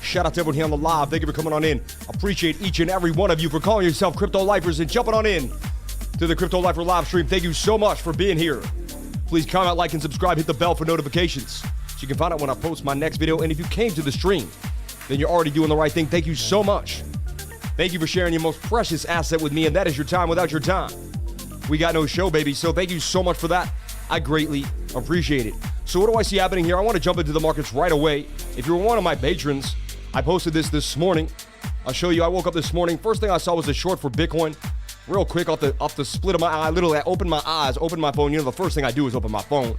Shout out to everyone here on the live. Thank you for coming on in. Appreciate each and every one of you for calling yourself Crypto Lifers and jumping on in to the Crypto Lifer live stream. Thank you so much for being here. Please comment, like, and subscribe. Hit the bell for notifications so you can find out when I post my next video. And if you came to the stream, then you're already doing the right thing. Thank you so much. Thank you for sharing your most precious asset with me, and that is your time. Without your time, we got no show, baby. So thank you so much for that. I greatly appreciate it. So what do I see happening here? I want to jump into the markets right away. If you're one of my patrons, I posted this morning. I'll show you. I woke up this morning. First thing I saw was a short for Bitcoin. Real quick off the split of my eye. Literally, I opened my eyes, opened my phone. You know, the first thing I do is open my phone.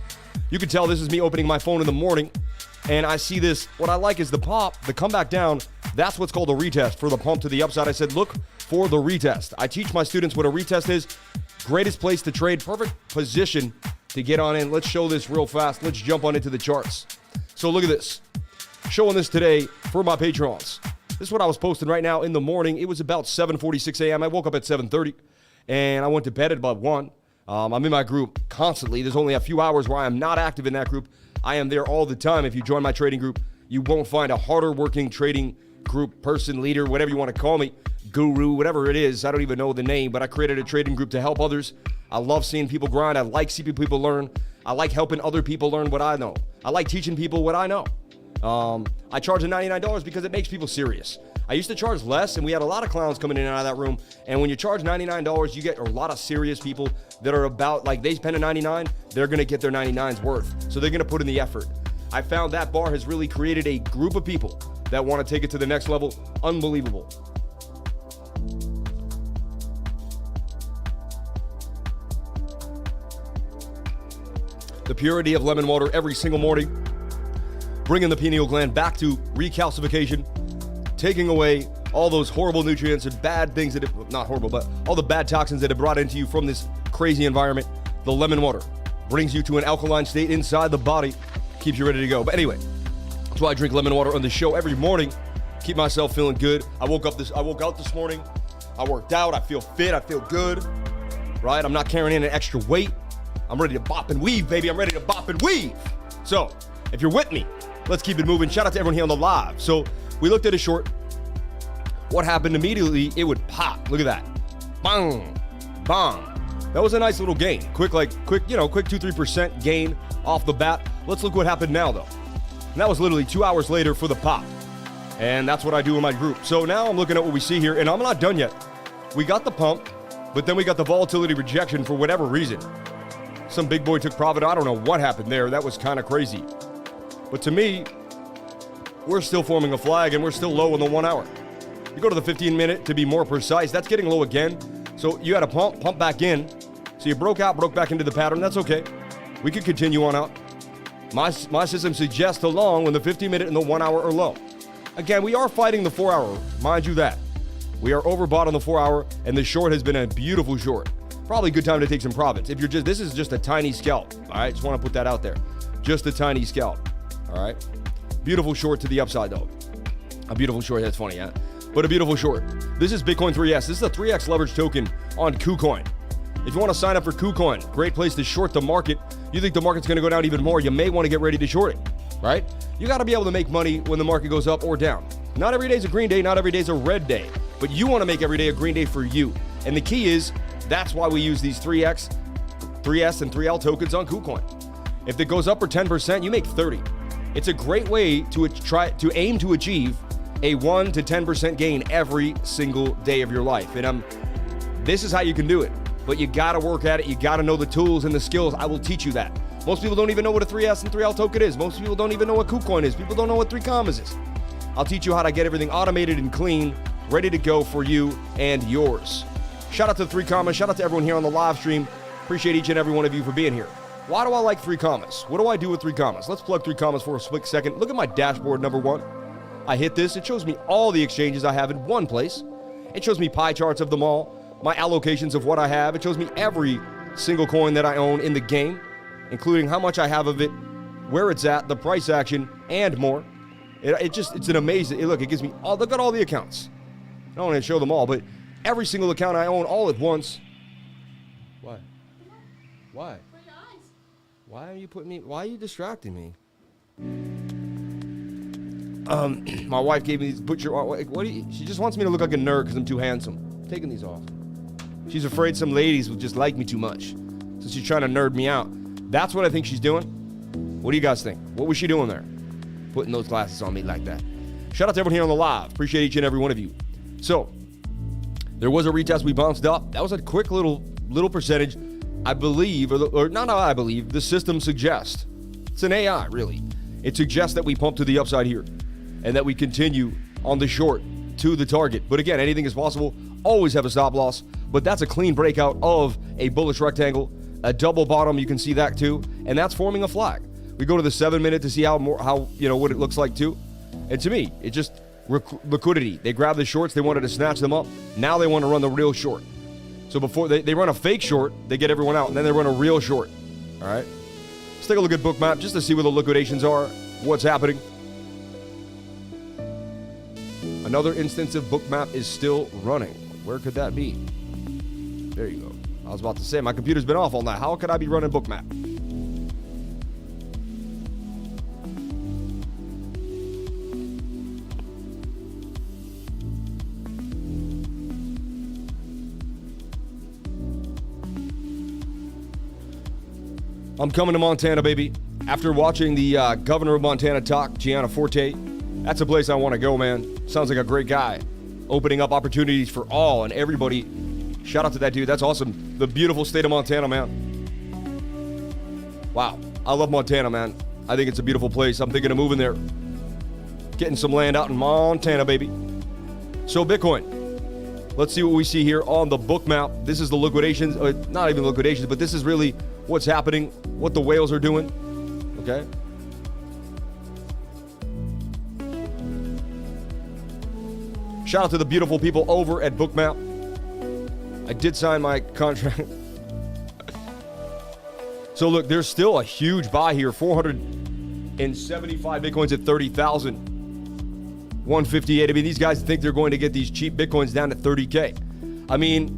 You can tell this is me opening my phone in the morning. And I see this. What I like is the pop, the comeback down. That's what's called a retest for the pump to the upside. I said, look for the retest. I teach my students what a retest is. Greatest place to trade. Perfect position to get on in. Let's show this real fast. Let's jump on into the charts. So look at this. Showing this today for my patrons. This is what I was posting right now in the morning. It was about 7:46 a.m. I woke up at 7:30 and I went to bed at about 1. I'm in my group constantly. There's only a few hours where I am not active in that group. I am there all the time. If you join my trading group, you won't find a harder working trading group person, leader, whatever you want to call me, guru, whatever it is. I don't even know the name, but I created a trading group to help others. I love seeing people grind. I like seeing people learn. I like helping other people learn what I know. I like teaching people what I know. I charge $99 because it makes people serious. I used to charge less, and we had a lot of clowns coming in and out of that room. And when you charge $99, you get a lot of serious people that are about, like, they spend a $99, they're going to get their $99's worth. So they're going to put in the effort. I found that bar has really created a group of people that want to take it to the next level. Unbelievable. The purity of lemon water every single morning, bringing the pineal gland back to recalcification, taking away all those horrible nutrients and bad things that not horrible, but all the bad toxins that have brought into you from this crazy environment. The lemon water brings you to an alkaline state inside the body, keeps you ready to go. But anyway, that's why I drink lemon water on the show every morning, keep myself feeling good. I woke out this morning, I worked out, I feel fit, I feel good, right? I'm not carrying in an extra weight. I'm ready to bop and weave, baby. I'm ready to bop and weave. So if you're with me, let's keep it moving. Shout out to everyone here on the live. So we looked at a short. What happened immediately? It would pop. Look at that. Bang, bang. That was a nice little gain. Quick 2-3% gain off the bat. Let's look what happened now, though. And that was literally 2 hours later for the pop. And that's what I do in my group. So now I'm looking at what we see here, and I'm not done yet. We got the pump, but then we got the volatility rejection for whatever reason. Some big boy took profit. I don't know what happened there. That was kind of crazy. But to me, we're still forming a flag, and we're still low in the 1 hour. You go to the 15-minute to be more precise. That's getting low again. So you had a pump back in. So you broke back into the pattern. That's okay. We could continue on out. My system suggests along when the 15-minute and the 1 hour are low. Again, we are fighting the 4 hour. Mind you that. We are overbought on the 4 hour, and the short has been a beautiful short. Probably a good time to take some profits. This is just a tiny scalp. All right, just want to put that out there. Just a tiny scalp. All right. Beautiful short to the upside, though. A beautiful short. That's funny, yeah. But a beautiful short. This is Bitcoin 3S. This is a 3x leverage token on KuCoin. If you want to sign up for KuCoin, great place to short the market. You think the market's going to go down even more, you may want to get ready to short it, right? You got to be able to make money when the market goes up or down. Not every day is a green day. Not every day is a red day. But you want to make every day a green day for you. And the key is, that's why we use these 3x, 3S, and 3L tokens on KuCoin. If it goes up for 10%, you make 30. It's a great way to aim to achieve a 1 to 10% gain every single day of your life. And this is how you can do it. But you got to work at it. You got to know the tools and the skills. I will teach you that. Most people don't even know what a 3S and 3L token is. Most people don't even know what KuCoin is. People don't know what 3 commas is. I'll teach you how to get everything automated and clean, ready to go for you and yours. Shout out to the 3 commas. Shout out to everyone here on the live stream. Appreciate each and every one of you for being here. Why do I like 3 commas? What do I do with 3 commas? Let's plug 3 commas for a quick second. Look at my dashboard, number 1. I hit this. It shows me all the exchanges I have in one place. It shows me pie charts of them all, my allocations of what I have. It shows me every single coin that I own in the game, including how much I have of it, where it's at, the price action, and more. It's an amazing, look, it gives me all, look at all the accounts. I don't want to show them all, but every single account I own all at once. Why? Why? Why are you distracting me? My wife gave me these, put your, what do you, she just wants me to look like a nerd because I'm too handsome. I'm taking these off. She's afraid some ladies will just like me too much. So she's trying to nerd me out. That's what I think she's doing. What do you guys think? What was she doing there? Putting those glasses on me like that. Shout out to everyone here on the live. Appreciate each and every one of you. So, there was a retest. We bounced up. That was a quick little percentage. I believe, or not I believe, the system suggests. It's an AI, really. It suggests that we pump to the upside here and that we continue on the short to the target. But again, anything is possible. Always have a stop loss. But that's a clean breakout of a bullish rectangle, a double bottom. You can see that too. And that's forming a flag. We go to the 7 minute to see how what it looks like too. And to me, it just liquidity. They grab the shorts. They wanted to snatch them up. Now they want to run the real short. So before they run a fake short, they get everyone out, and then they run a real short. All right. Let's take a look at Bookmap just to see where the liquidations are, what's happening. Another instance of Bookmap is still running. Where could that be? There you go. I was about to say, my computer's been off all night. How could I be running Bookmap? I'm coming to Montana, baby. After watching the governor of Montana talk, Gianna Forte, that's a place I want to go, man. Sounds like a great guy. Opening up opportunities for all and everybody. Shout out to that dude. That's awesome. The beautiful state of Montana, man. Wow. I love Montana, man. I think it's a beautiful place. I'm thinking of moving there. Getting some land out in Montana, baby. So Bitcoin. Let's see what we see here on the Bookmap. This is the liquidations. Not even liquidations, but this is really what's happening, what the whales are doing. Okay. Shout out to the beautiful people over at Bookmap. I did sign my contract. So look, there's still a huge buy here. 475 Bitcoins at 30,000. 158. I mean, these guys think they're going to get these cheap Bitcoins down to 30K. I mean,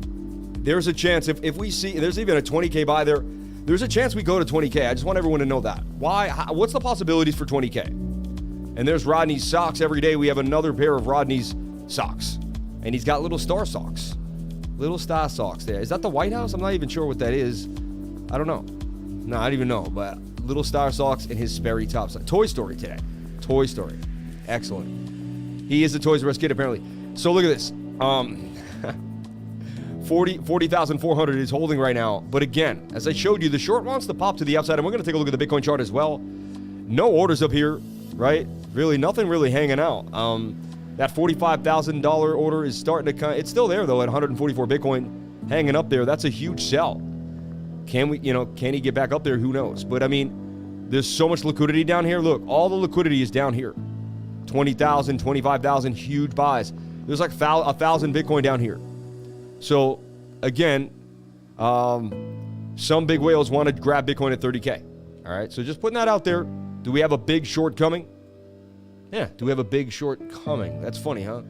there's a chance if we see, there's even a 20K buy there. There's a chance we go to 20K. I just want everyone to know that. Why? What's the possibilities for 20K? And there's Rodney's socks. Every day we have another pair of Rodney's socks. And he's got little star socks. Little star socks there. Is that the White House? I'm not even sure what that is. I don't know. No, I don't even know. But little star socks and his Sperry tops. Toy Story today. Toy Story. Excellent. He is a Toys R Us kid, apparently. So look at this. 40,400 is holding right now. But again, as I showed you, the short wants to pop to the upside. And we're going to take a look at the Bitcoin chart as well. No orders up here, right? Really, nothing really hanging out. That $45,000 order is starting to it's still there, though, at 144 Bitcoin hanging up there. That's a huge sell. Can he get back up there? Who knows? But I mean, there's so much liquidity down here. Look, all the liquidity is down here. 20,000, 25,000, huge buys. There's like 1,000 Bitcoin down here. So, again, some big whales want to grab Bitcoin at 30K. All right, so just putting that out there. Do we have a big short coming? Yeah, do we have a big short coming? That's funny, huh?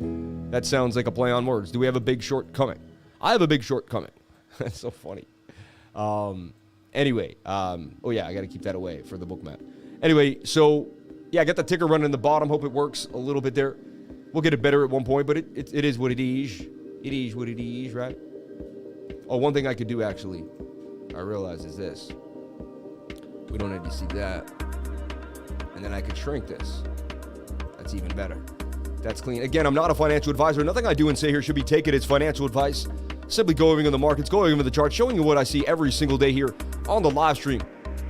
That sounds like a play on words. Do we have a big short coming? I have a big short coming. That's so funny. Anyway, oh yeah, I got to keep that away for the Bookmap. Anyway, so yeah, I got the ticker running in the bottom. Hope it works a little bit there. We'll get it better at one point, but it is what it is. It is what it is, right? Oh, one thing I could do, actually, I realize is this. We don't need to see that. And then I could shrink this. That's even better. That's clean. Again, I'm not a financial advisor. Nothing I do and say here should be taken as financial advice. Simply going over the markets, going over the charts, showing you what I see every single day here on the live stream,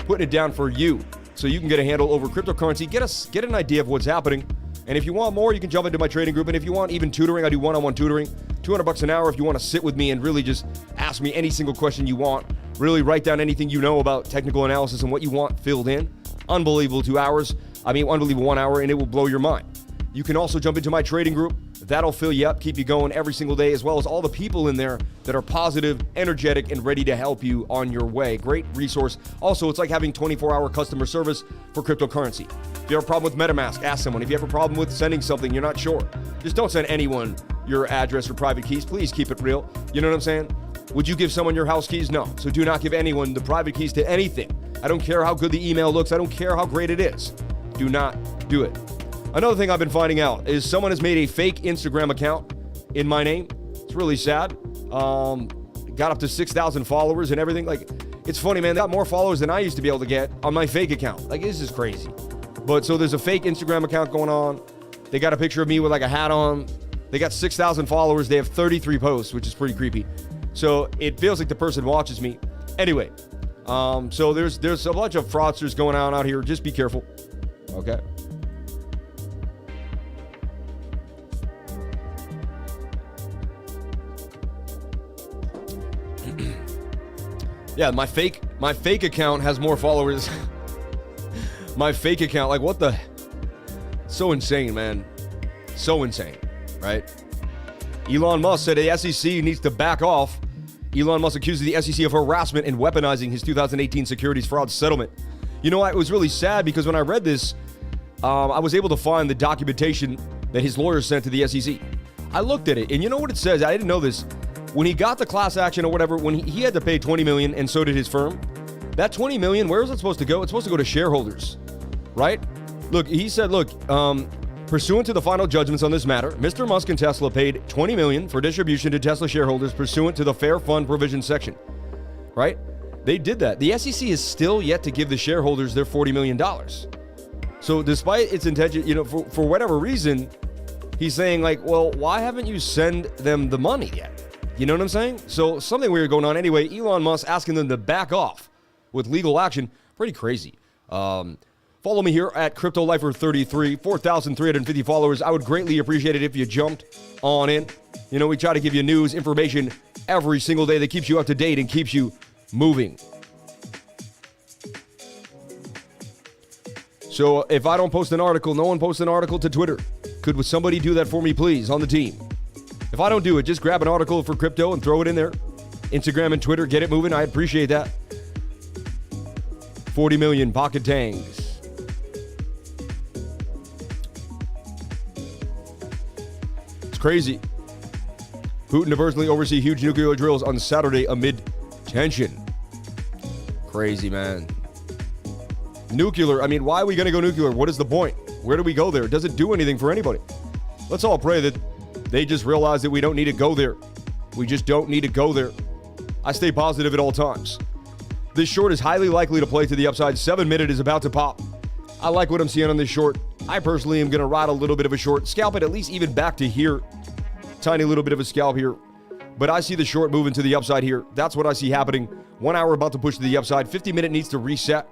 putting it down for you so you can get a handle over cryptocurrency, get an idea of what's happening. And if you want more, you can jump into my trading group. And if you want even tutoring, I do one-on-one tutoring, $200 an hour if you want to sit with me and really just ask me any single question you want. Really write down anything you know about technical analysis and what you want filled in. Unbelievable 2 hours. Unbelievable 1 hour, and it will blow your mind. You can also jump into my trading group. That'll fill you up, keep you going every single day, as well as all the people in there that are positive, energetic, and ready to help you on your way. Great resource. Also, it's like having 24-hour customer service for cryptocurrency. If you have a problem with MetaMask, ask someone. If you have a problem with sending something, you're not sure, just don't send anyone your address or private keys. Please keep it real. You know what I'm saying? Would you give someone your house keys? No. So do not give anyone the private keys to anything. I don't care how good the email looks. I don't care how great it is. Do not do it. Another thing I've been finding out is someone has made a fake Instagram account in my name. It's really sad. Got up to 6,000 followers and everything. Like, it's funny, man. They got more followers than I used to be able to get on my fake account. Like, this is crazy. But so there's a fake Instagram account going on. They got a picture of me with like a hat on. They got 6,000 followers. They have 33 posts, which is pretty creepy. So it feels like the person watches me. Anyway, so there's a bunch of fraudsters going on out here. Just be careful. Okay. Yeah, my fake account has more followers. My fake account, like what the? So insane, man. So insane, right? Elon Musk said the SEC needs to back off. Elon Musk accuses the SEC of harassment and weaponizing his 2018 securities fraud settlement. You know, it was really sad because when I read this, I was able to find the documentation that his lawyer sent to the SEC. I looked at it, and you know what it says? I didn't know this. When he got the class action or whatever, when he had to pay $20 million, and so did his firm, that $20 million, where is it supposed to go? It's supposed to go to shareholders, right? Look, he said, look, pursuant to the final judgments on this matter, Mr. Musk and Tesla paid $20 million for distribution to Tesla shareholders pursuant to the Fair Fund Provision section, right? They did that. The SEC is still yet to give the shareholders their $40 million. So despite its intention, you know, for whatever reason, he's saying like, well, why haven't you sent them the money yet? You know what I'm saying? So something weird going on. Anyway, Elon Musk asking them to back off with legal action. Pretty crazy. Follow me here at CryptoLifer33, 4,350 followers. I would greatly appreciate it if you jumped on in. You know, we try to give you news, information every single day that keeps you up to date and keeps you moving. So if I don't post an article, no one posts an article to Twitter. Could somebody do that for me, please, on the team? If I don't do it, just grab an article for crypto and throw it in there. Instagram and Twitter, get it moving. I appreciate that. 40 million pocket tangs. It's crazy. Putin to personally oversee huge nuclear drills on Saturday amid tension. Crazy, man. Nuclear, I mean, why are we going to go nuclear? What is the point? Where do we go there? Does it do anything for anybody? Let's all pray that they just realize that we don't need to go there. We just don't need to go there. I stay positive at all times. This short is highly likely to play to the upside. 7-minute is about to pop. I like what I'm seeing on this short. I personally am going to ride a little bit of a short. Scalp it at least even back to here. Tiny little bit of a scalp here. But I see the short moving to the upside here. That's what I see happening. 1 hour about to push to the upside. 50-minute needs to reset.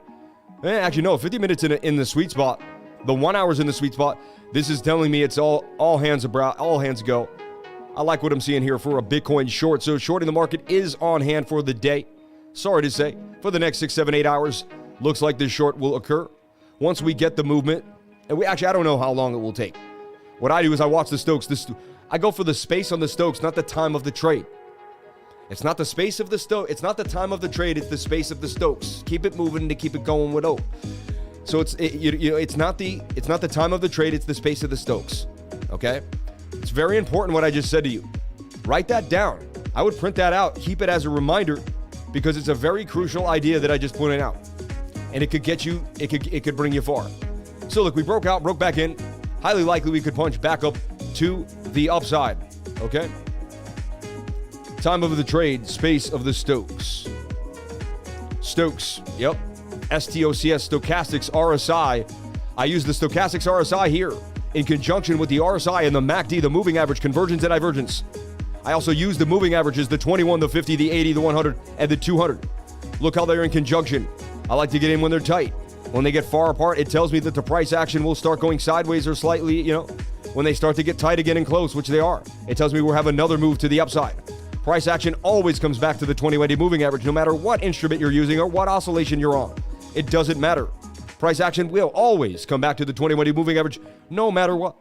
Actually, no. 50 minutes in the sweet spot. The 1 hour's in the sweet spot. This is telling me it's all hands go. I like what I'm seeing here for a Bitcoin short. So shorting the market is on hand for the day. Sorry to say, for the next 6, 7, 8 hours, looks like this short will occur. Once we get the movement, and I don't know how long it will take. What I do is I watch the Stokes. I go for the space on the Stokes, not the time of the trade. It's not the space of the Stokes. It's not the time of the trade. It's the space of the Stokes. Keep it moving to keep it going with O. So it's not the time of the trade. It's the space of the Stokes. Okay, it's very important what I just said to you. Write that down. I would print that out. Keep it as a reminder because it's a very crucial idea that I just pointed out, and it could get you. It could bring you far. So look, we broke back in. Highly likely we could punch back up to the upside. Okay. Time of the trade. Space of the Stokes. Stokes. Yep. STOCS, Stochastics RSI. I use the Stochastics RSI here in conjunction with the RSI and the MACD, the moving average, convergence and divergence. I also use the moving averages, the 21, the 50, the 80, the 100, and the 200. Look how they're in conjunction. I like to get in when they're tight. When they get far apart, it tells me that the price action will start going sideways or slightly, when they start to get tight again and close, which they are. It tells me we'll have another move to the upside. Price action always comes back to the 20-day moving average, no matter what instrument you're using or what oscillation you're on. It doesn't matter. Price action will always come back to the 20-day moving average, no matter what.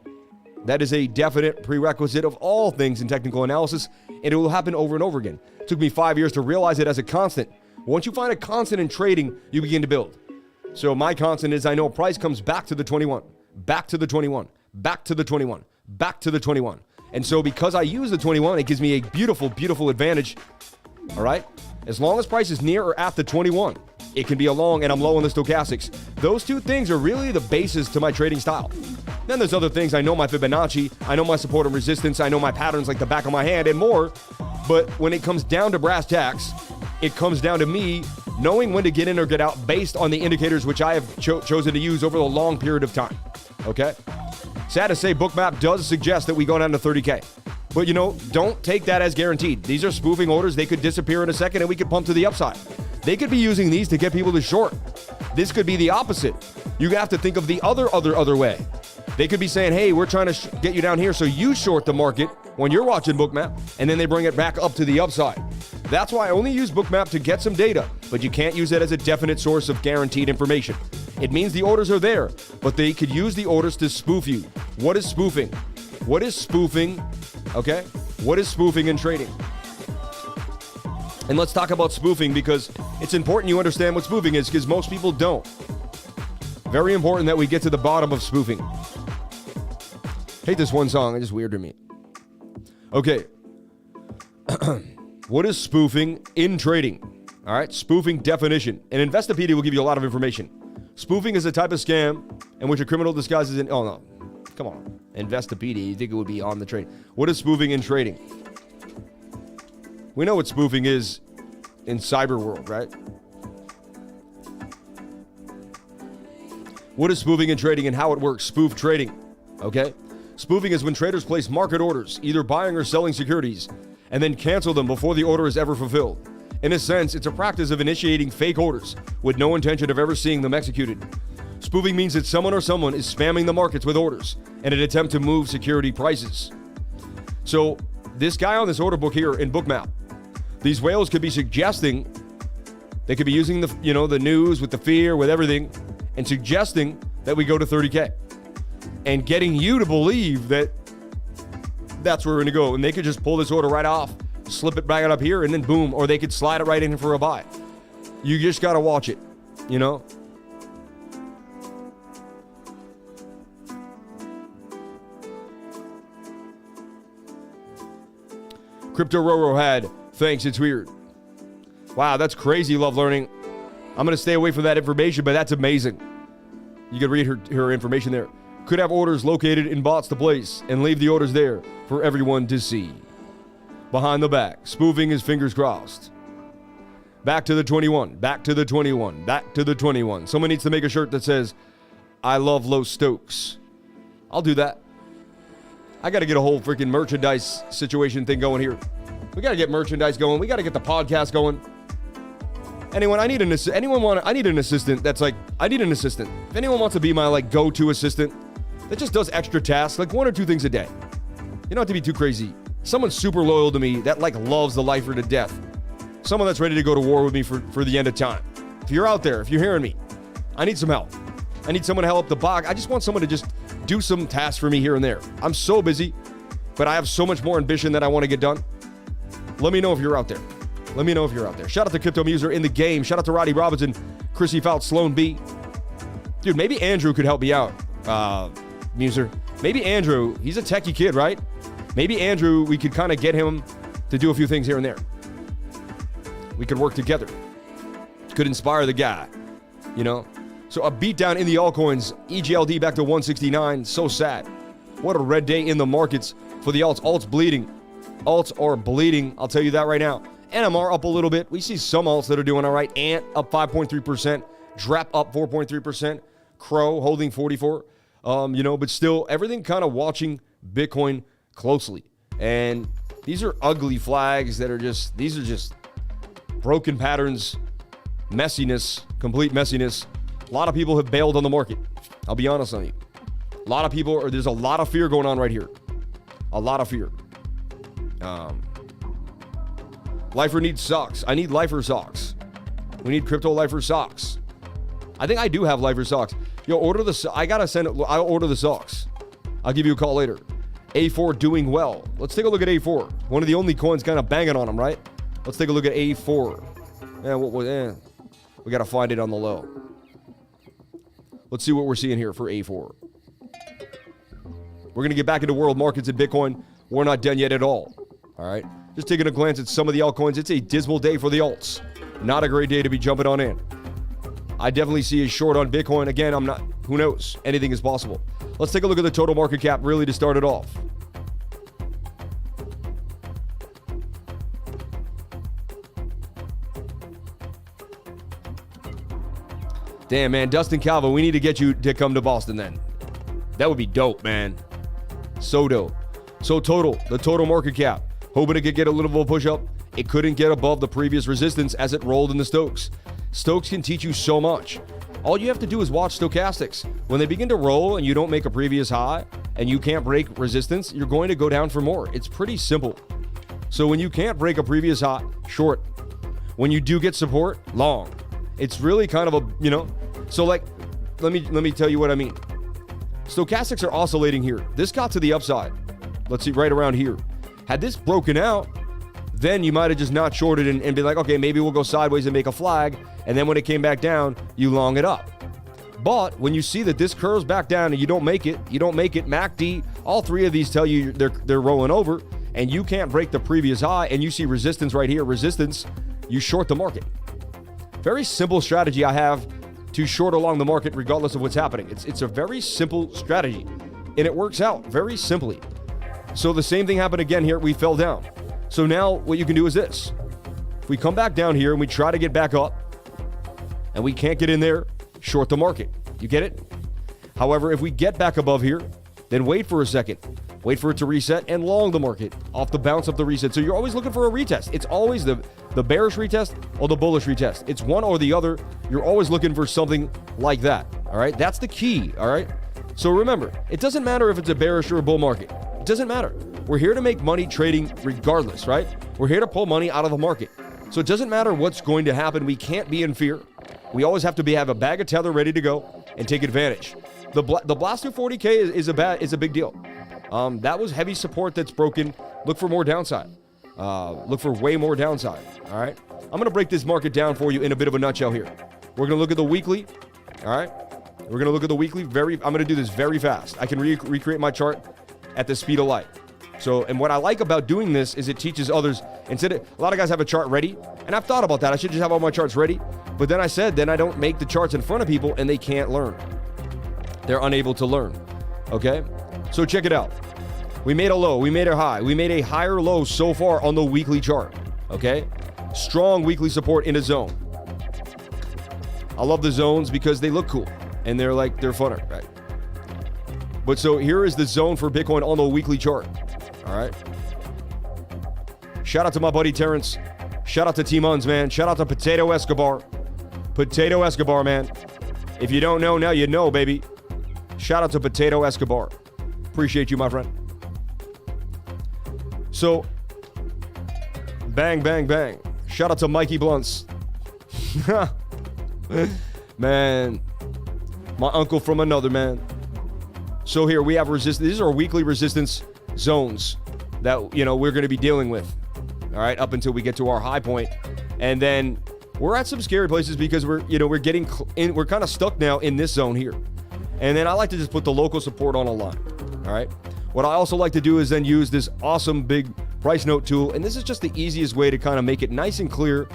That is a definite prerequisite of all things in technical analysis, and it will happen over and over again. It took me 5 years to realize it as a constant. Once you find a constant in trading, you begin to build. So my constant is I know price comes back to the 21, back to the 21, back to the 21, back to the 21. And so because I use the 21, it gives me a beautiful, beautiful advantage. All right? As long as price is near or at the 21, it can be a long and I'm low on the stochastics. Those two things are really the basis to my trading style. Then there's other things. I know my Fibonacci, I know my support and resistance, I know my patterns like the back of my hand and more. But when it comes down to brass tacks, it comes down to me knowing when to get in or get out based on the indicators which I have chosen to use over a long period of time. Okay? Sad to say, Bookmap does suggest that we go down to 30K. But, don't take that as guaranteed. These are spoofing orders. They could disappear in a second and we could pump to the upside. They could be using these to get people to short. This could be the opposite. You have to think of the other way. They could be saying, hey, we're trying to get you down here so you short the market when you're watching Bookmap, and then they bring it back up to the upside. That's why I only use Bookmap to get some data, but you can't use it as a definite source of guaranteed information. It means the orders are there, but they could use the orders to spoof you. What is spoofing? What is spoofing? Okay? What is spoofing in trading? And let's talk about spoofing because it's important you understand what spoofing is because most people don't. Very important that we get to the bottom of spoofing. Hate this one song. It's just weird to me. Okay. What is spoofing in trading? All right. Spoofing definition. And Investopedia will give you a lot of information. Spoofing is a type of scam in which a criminal disguises in... Oh, no. Come on. Investopedia. You think it would be on the trade. What is spoofing in trading? We know what spoofing is in cyber world, right? What is spoofing in trading and how it works? Spoof trading. Okay? Spoofing is when traders place market orders, either buying or selling securities, and then cancel them before the order is ever fulfilled. In a sense, it's a practice of initiating fake orders with no intention of ever seeing them executed. Spoofing means that someone is spamming the markets with orders in an attempt to move security prices. So this guy on this order book here in Bookmap, these whales could be suggesting, they could be using the news with the fear, with everything, and suggesting that we go to 30K. And getting you to believe that that's where we're going to go. And they could just pull this order right off, slip it back up here, and then boom. Or they could slide it right in for a buy. You just got to watch it, Crypto Roro had, thanks, it's weird. Wow, that's crazy, Love Learning. I'm going to stay away from that information, but that's amazing. You can read her information there. Could have orders located in bots to place and leave the orders there for everyone to see. Behind the back, spoofing is fingers crossed. Back to the 21, back to the 21, back to the 21. Someone needs to make a shirt that says, I love low Stokes. I'll do that. I got to get a whole freaking merchandise situation thing going here. We got to get merchandise going. We got to get the podcast going. I need an assistant that's like, I need an assistant. If anyone wants to be my go-to assistant that just does extra tasks, like 1 or 2 things a day. You don't have to be too crazy. Someone super loyal to me that loves the lifer to death. Someone that's ready to go to war with me for the end of time. If you're out there, if you're hearing me, I need some help. I need someone to help the bog. I just want someone to just do some tasks for me here and there. I'm so busy, but I have so much more ambition that I want to get done. Let me know if you're out there. Let me know if you're out there. Shout out to Crypto Muser in the game. Shout out to Roddy Robinson, Chrissy Fout, Sloan B. Dude, maybe Andrew could help me out, Muser. Maybe Andrew, he's a techie kid, right? Maybe Andrew, we could kind of get him to do a few things here and there. We could work together. Could inspire the guy, So a beatdown in the altcoins. EGLD back to 169. So sad. What a red day in the markets for the alts. Alts bleeding. Alts are bleeding. I'll tell you that right now. NMR up a little bit. We see some alts that are doing all right. Ant up 5.3%. DREP up 4.3%. Crow holding 44. But still everything kind of watching Bitcoin closely. And these are ugly flags that are just broken patterns, messiness, complete messiness. A lot of people have bailed on the market. I'll be honest on you. A lot of people, there's a lot of fear going on right here. A lot of fear. Lifer needs socks. I need Lifer socks. We need crypto Lifer socks. I think I do have Lifer socks. Yo, I'll order the socks. I'll give you a call later. A4 doing well. Let's take a look at A4. One of the only coins kind of banging on them, right? Let's take a look at A4. We got to find it on the low. Let's see what we're seeing here for A4. We're going to get back into world markets and Bitcoin. We're not done yet at all. All right. Just taking a glance at some of the altcoins. It's a dismal day for the alts. Not a great day to be jumping on in. I definitely see a short on Bitcoin. Again, I'm not, who knows? Anything is possible. Let's take a look at the total market cap really to start it off. Damn, man, Dustin Calvo, we need to get you to come to Boston then. That would be dope, man. So dope. So the total market cap, hoping it could get a little bit of a push up. It couldn't get above the previous resistance as it rolled in the Stokes. Stokes can teach you so much. All you have to do is watch stochastics. When they begin to roll and you don't make a previous high and you can't break resistance, you're going to go down for more. It's pretty simple. So when you can't break a previous high, short. When you do get support, long. It's really kind of a, so like, let me tell you what I mean. Stochastics are oscillating here. This got to the upside. Let's see, right around here. Had this broken out, then you might have just not shorted and been like, okay, maybe we'll go sideways and make a flag. And then when it came back down, you long it up. But when you see that this curves back down and you don't make it, MACD, all three of these tell you they're rolling over and you can't break the previous high and you see resistance right here, resistance, you short the market. Very simple strategy I have to short along the market regardless of what's happening. It's a very simple strategy and it works out very simply. So the same thing happened again here. We fell down. So now what you can do is this. If we come back down here and we try to get back up and we can't get in there, short the market. You get it? However, if we get back above here, then wait for a second. Wait for it to reset and long the market off the bounce of the reset. So you're always looking for a retest. It's always the bearish retest or the bullish retest. It's one or the other. You're always looking for something like that. All right? That's the key. All right? So remember, it doesn't matter if it's a bearish or a bull market. It doesn't matter. We're here to make money trading regardless, right? We're here to pull money out of the market. So it doesn't matter what's going to happen. We can't be in fear. We always have to have a bag of tether ready to go and take advantage. The blast through 40K is a big deal. That was heavy support that's broken. Look for more downside. Look for way more downside. All right. I'm going to break this market down for you in a bit of a nutshell here. We're going to look at the weekly. All right. We're going to look at the weekly. I'm going to do this very fast. I can recreate my chart at the speed of light. So, and what I like about doing this is it teaches others. Instead of, a lot of guys have a chart ready, and I've thought about that. I should just have all my charts ready. But then I said, then I don't make the charts in front of people and they can't learn. They're unable to learn. Okay. So check it out. We made a low, we made a high, we made a higher low so far on the weekly chart. Okay. Strong weekly support in a zone. I love the zones because they look cool and they're funner, right? But so here is the zone for Bitcoin on the weekly chart. All right. Shout out to my buddy Terrence. Shout out to T-Muns, man. Shout out to Potato Escobar. Potato Escobar, man. If you don't know, now you know, baby. Shout out to Potato Escobar. Appreciate you, my friend. So, bang, bang, bang. Shout out to Mikey Blunts. Man, my uncle from another, man. So here we have resistance. These are weekly resistance zones that, we're going to be dealing with. All right, up until we get to our high point. And then we're at some scary places because we're kind of stuck now in this zone here. And then I like to just put the local support on a line. All right. What I also like to do is then use this awesome big price note tool. And this is just the easiest way to kind of make it nice and clear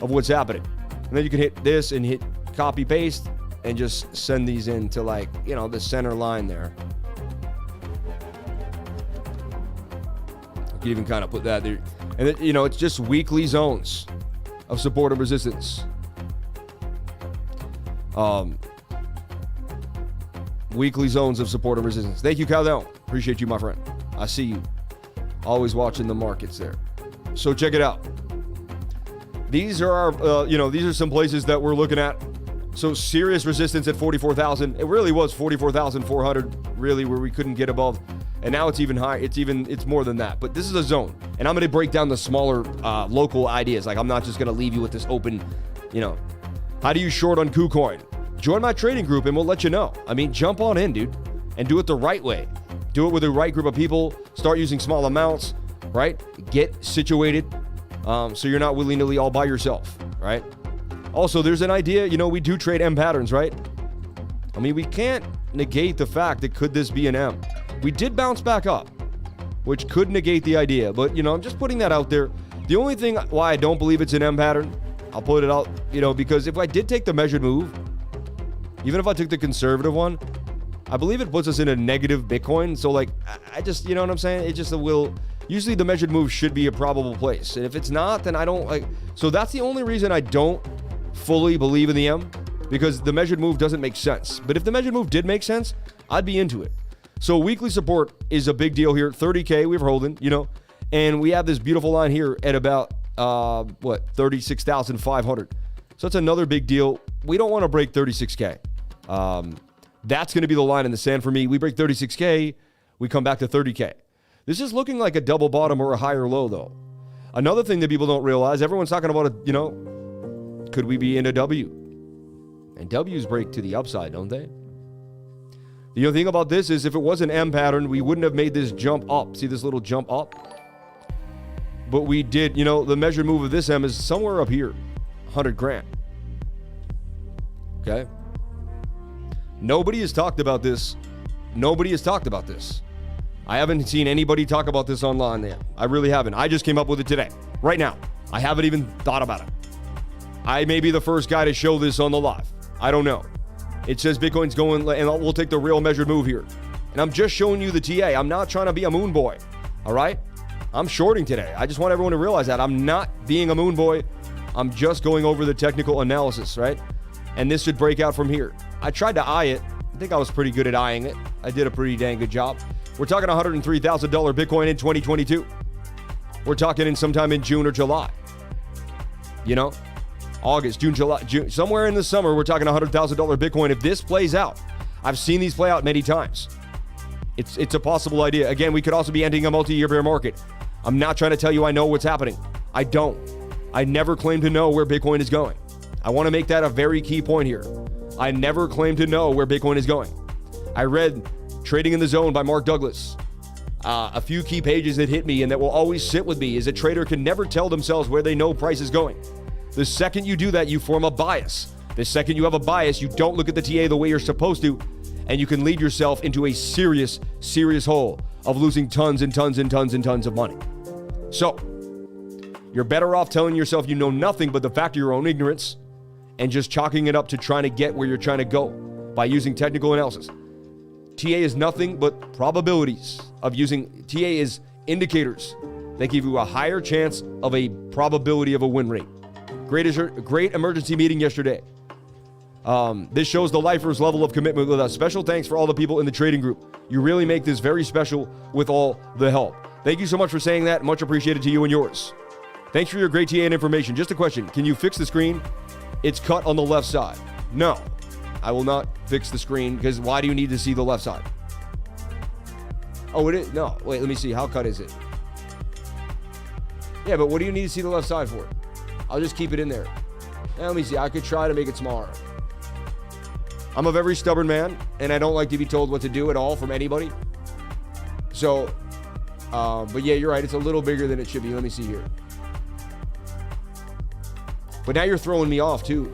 of what's happening. And then you can hit this and hit copy paste and just send these into the center line there. You can even kind of put that there. And then, it's just weekly zones of support and resistance. Weekly zones of support and resistance. Thank you, Caldell. Appreciate you, my friend. I see you. Always watching the markets there. So check it out. These are our, these are some places that we're looking at. So serious resistance at 44,000. It really was 44,400, really, where we couldn't get above. And now it's even higher. It's more than that. But this is a zone. And I'm going to break down the smaller local ideas. I'm not just going to leave you with this open, how do you short on KuCoin? Join my trading group and we'll let you know. Jump on in, dude, and do it the right way. Do it with the right group of people. Start using small amounts, right? Get situated so you're not willy-nilly all by yourself, right? Also, there's an idea, we do trade M patterns, right? We can't negate the fact that could this be an M? We did bounce back up, which could negate the idea. But, I'm just putting that out there. The only thing why I don't believe it's an M pattern, I'll put it out, because if I did take the measured move, Even if I took the conservative one, I believe it puts us in a negative Bitcoin. So like, I just, you know what I'm saying? It's just a will. Usually the measured move should be a probable place. And if it's not, then I don't like, so that's the only reason I don't fully believe in the M, because the measured move doesn't make sense. But if the measured move did make sense, I'd be into it. So weekly support is a big deal here. 30K we're holding, you know, and we have this beautiful line here at about, 36,500. So that's another big deal. We don't want to break 36K. That's going to be the line in the sand for me. We break 36K, we come back to 30K. This is looking like a double bottom or a higher low, though. Another thing that people don't realize, everyone's talking about, you know, could we be in a W? And W's break to the upside, don't they? The other thing about this is if it was an M pattern, we wouldn't have made this jump up. See this little jump up? But we did, you know, the measured move of this M is somewhere up here, 100 grand. Okay? Nobody has talked about this. Nobody has talked about this. I haven't seen anybody talk about this online yet. I really haven't. I just came up with it today, right now. I haven't even thought about it. I may be the first guy to show this on the live. I don't know. It says Bitcoin's going, and we'll take the real measured move here. And I'm just showing you the TA. I'm not trying to be a moon boy, all right? I'm shorting today. I just want everyone to realize that. I'm not being a moon boy. I'm just going over the technical analysis, right? And this should break out from here. I tried to eye it. I think I was pretty good at eyeing it. I did a pretty dang good job. We're talking $103,000 Bitcoin in 2022. We're talking in sometime in June or July. You know, August, June, July, June, somewhere in the summer, we're talking $100,000 Bitcoin. If this plays out, I've seen these play out many times. It's a possible idea. Again, we could also be ending a multi-year bear market. I'm not trying to tell you I know what's happening. I don't. I never claim to know where Bitcoin is going. I want to make that a very key point here. I never claim to know where Bitcoin is going. I read Trading in the Zone by Mark Douglas. A few key pages that hit me and that will always sit with me is a trader can never tell themselves where they know price is going. The second you do that, you form a bias. The second you have a bias, you don't look at the TA the way you're supposed to, and you can lead yourself into a serious, serious hole of losing tons and tons and tons and tons of money. So, you're better off telling yourself you know nothing but the fact of your own ignorance and just chalking it up to trying to get where you're trying to go by using technical analysis. TA is nothing but probabilities of using, TA is indicators that give you a higher chance of a probability of a win rate. Great emergency meeting yesterday. This shows the LIFER'S level of commitment with us. Special thanks for all the people in the trading group. You really make this very special with all the help. Thank you so much for saying that. Much appreciated to you and yours. Thanks for your great TA and information. Just a question. Can you fix the screen? It's cut on the left side. No, I will not fix the screen because why do you need to see the left side? Oh, it is? No, wait, let me see. How cut is it? Yeah, but what do you need to see the left side for? I'll just keep it in there. Now, let me see. I could try to make it smaller. I'm a very stubborn man, and I don't like to be told what to do at all from anybody. So, but yeah, you're right. It's a little bigger than it should be. Let me see here. But now you're throwing me off too,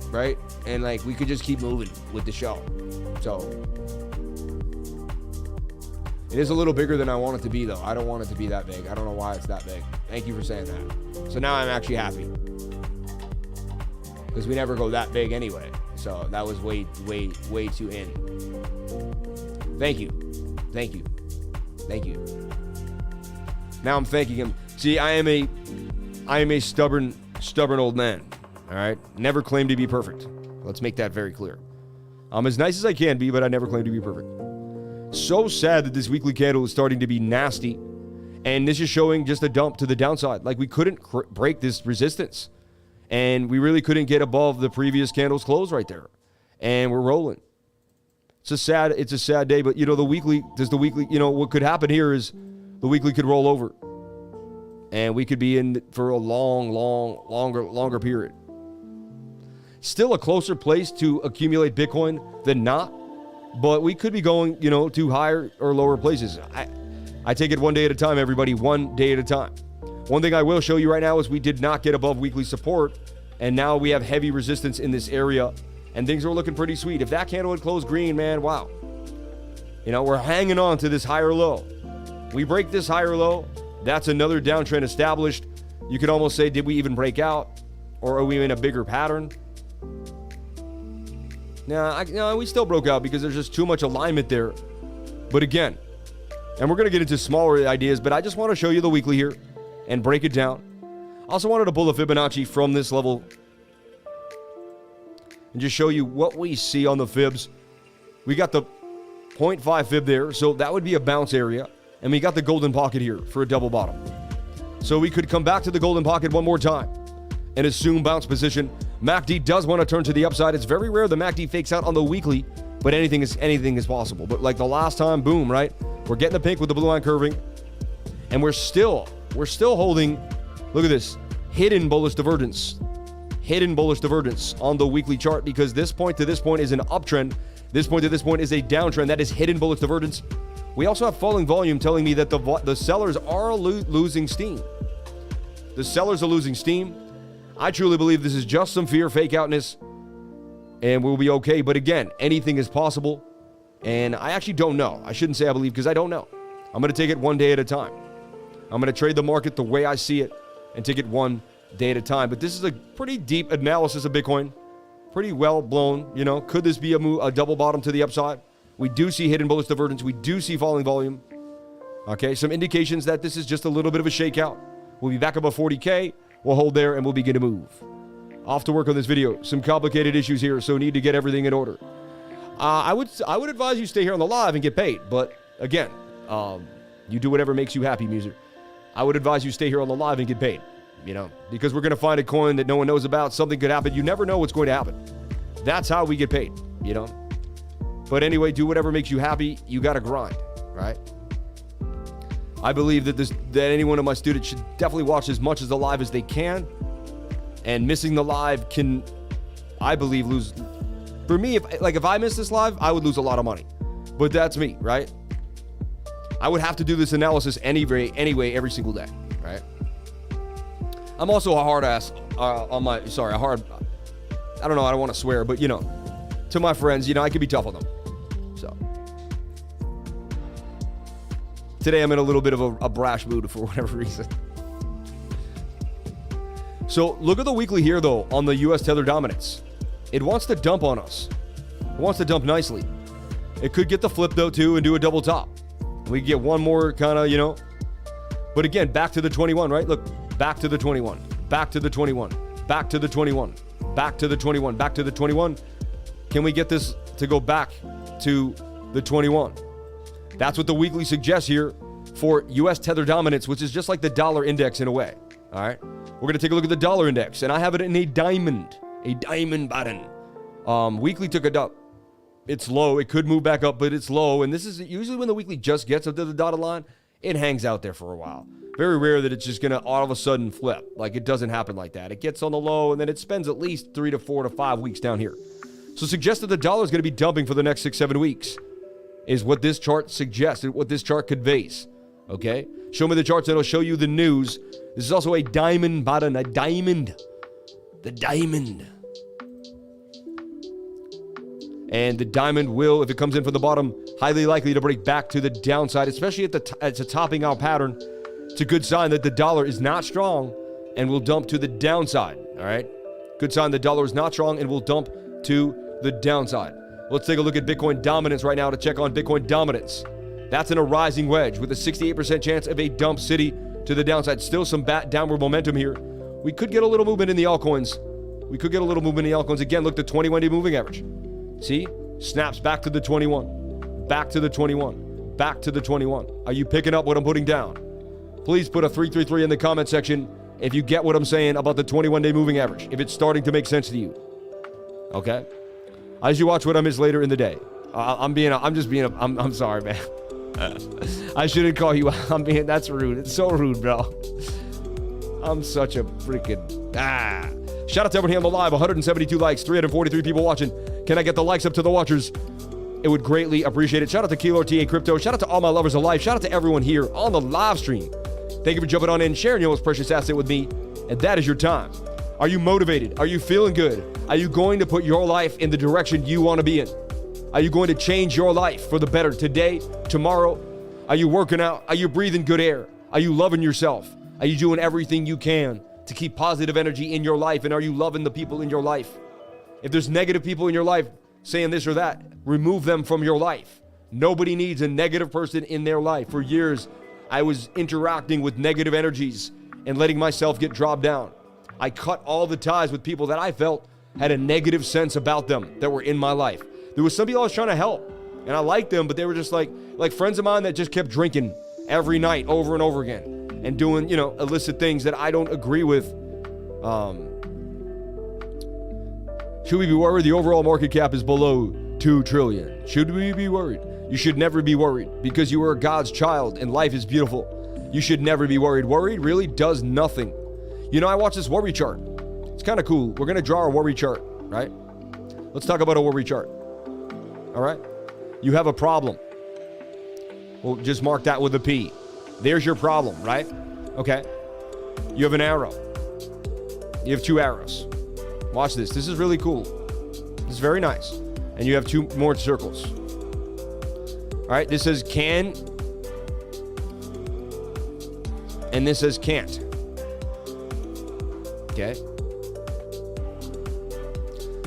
right? And like, we could just keep moving with the show. So, it is a little bigger than I want it to be though. I don't want it to be that big. I don't know why it's that big. Thank you for saying that. So now I'm actually happy. Because we never go that big anyway. So that was way too in. Thank you. Thank you. Thank you. Now I'm thanking him. See, I am a stubborn old man. All right. Never claim to be perfect. Let's make that very clear. I'm as nice as I can be, but I never claim to be perfect. So sad that this weekly candle is starting to be nasty. And this is showing just a dump to the downside. Like we couldn't break this resistance. And we really couldn't get above the previous candle's close right there. And we're rolling. It's a sad day, but you know, what could happen here is the weekly could roll over. And we could be in for a longer period. Still a closer place to accumulate Bitcoin than not, but we could be going, to higher or lower places. I take it one day at a time, everybody, one day at a time. One thing I will show you right now is we did not get above weekly support, and now we have heavy resistance in this area, and things are looking pretty sweet. If that candle had closed green, man, wow. We're hanging on to this higher low. We break this higher low, that's another downtrend established. You could almost say, did we even break out? Or are we in a bigger pattern? Nah, we still broke out because there's just too much alignment there. But again, and we're going to get into smaller ideas, but I just want to show you the weekly here and break it down. Also wanted to pull a Fibonacci from this level and just show you what we see on the fibs. We got the 0.5 fib there, so that would be a bounce area. And we got the golden pocket here for a double bottom. So we could come back to the golden pocket one more time and assume bounce position. MACD does want to turn to the upside. It's very rare the MACD fakes out on the weekly, but anything is possible. But like the last time, boom, right? We're getting the pink with the blue line curving. And we're still holding, look at this, hidden bullish divergence. Hidden bullish divergence on the weekly chart, because this point to this point is an uptrend. This point to this point is a downtrend. That is hidden bullish divergence. We also have falling volume telling me that the sellers are losing steam. The sellers are losing steam. I truly believe this is just some fear, fake outness, and we'll be okay. But again, anything is possible. And I actually don't know. I shouldn't say I believe because I don't know. I'm going to take it one day at a time. I'm going to trade the market the way I see it and take it one day at a time. But this is a pretty deep analysis of Bitcoin. Pretty well blown. You know, could this be a double bottom to the upside? We do see hidden bullish divergence. We do see falling volume. Okay, some indications that this is just a little bit of a shakeout. We'll be back above 40K. We'll hold there and we'll begin to move. Off to work on this video. Some complicated issues here, so need to get everything in order. I would advise you stay here on the live and get paid. But again, you do whatever makes you happy, Muser. I would advise you stay here on the live and get paid. You know, because we're going to find a coin that no one knows about. Something could happen. You never know what's going to happen. That's how we get paid, you know. But anyway, do whatever makes you happy. You got to grind, right? I believe that any one of my students should definitely watch as much of the live as they can. And missing the live can, I believe, lose. For me, if I miss this live, I would lose a lot of money. But that's me, right? I would have to do this analysis anyway, every single day, right? I'm also a hard ass I don't know, I don't want to swear, but you know, to my friends, you know, I could be tough on them. So today I'm in a little bit of a brash mood for whatever reason. So look at the weekly here though on the US tether dominance. It wants to dump on us. It wants to dump nicely. It could get the flip though too and do a double top. We get one more kind of, you know, but again, back to the 21, right? Look, back to the 21, back to the 21, back to the 21, back to the 21, back to the 21. Can we get this to go back to the 21? That's what the weekly suggests here for US tether dominance, which is just like the dollar index in a way. All right. We're going to take a look at the dollar index, and I have it in a diamond pattern. Weekly took a dump. It's low. It could move back up, but it's low. And this is usually when the weekly just gets up to the dotted line, it hangs out there for a while. Very rare that it's just going to all of a sudden flip. Like, it doesn't happen like that. It gets on the low, and then it spends at least 3 to 4 to 5 weeks down here. So suggest that the dollar is going to be dumping for the next 6-7 weeks is what this chart suggests, what this chart conveys. Okay? Show me the charts, and I'll show you the news. This is also a diamond pattern, a diamond. The diamond. And the diamond will, if it comes in from the bottom, highly likely to break back to the downside, especially it's a topping out pattern. It's a good sign that the dollar is not strong and will dump to the downside, all right? Good sign the dollar is not strong and will dump to the downside. Let's take a look at Bitcoin dominance right now to check on Bitcoin dominance. That's in a rising wedge with a 68% chance of a dump city to the downside. Still some downward momentum here. We could get a little movement in the altcoins. Again, look, the 21-day moving average. See? Snaps back to the 21. Back to the 21. Back to the 21. Are you picking up what I'm putting down? Please put a 333 in the comment section if you get what I'm saying about the 21-day moving average, if it's starting to make sense to you. Okay? As you watch what I miss later in the day. I'm sorry, man. I shouldn't call you out. That's rude. It's so rude, bro. I'm such a freaking... Shout out to everyone here on the live. 172 likes, 343 people watching. Can I get the likes up to the watchers? It would greatly appreciate it. Shout out to Kilo TA Crypto. Shout out to all my lovers of life. Shout out to everyone here on the live stream. Thank you for jumping on in, sharing your most precious asset with me. And that is your time. Are you motivated? Are you feeling good? Are you going to put your life in the direction you want to be in? Are you going to change your life for the better today, tomorrow? Are you working out? Are you breathing good air? Are you loving yourself? Are you doing everything you can to keep positive energy in your life? And are you loving the people in your life? If there's negative people in your life, saying this or that. Remove them from your life. Nobody needs a negative person in their life. For years, I was interacting with negative energies and letting myself get dropped down. I cut all the ties with people that I felt had a negative sense about them that were in my life. There was some people I was trying to help, and I liked them, but they were just like friends of mine that just kept drinking every night over and over again and doing, illicit things that I don't agree with. Should we be worried? The overall market cap is below 2 trillion. Should we be worried? You should never be worried because you are God's child and life is beautiful. You should never be worried. Worried really does nothing. I watched this worry chart. It's kind of cool. We're going to draw a worry chart, right? Let's talk about a worry chart. All right? You have a problem. Well, just mark that with a P. There's your problem, right? Okay. You have an arrow. You have 2 arrows. Watch this. This is really cool. This is very nice. And you have 2 more circles. All right. This says can. And this says can't. Okay.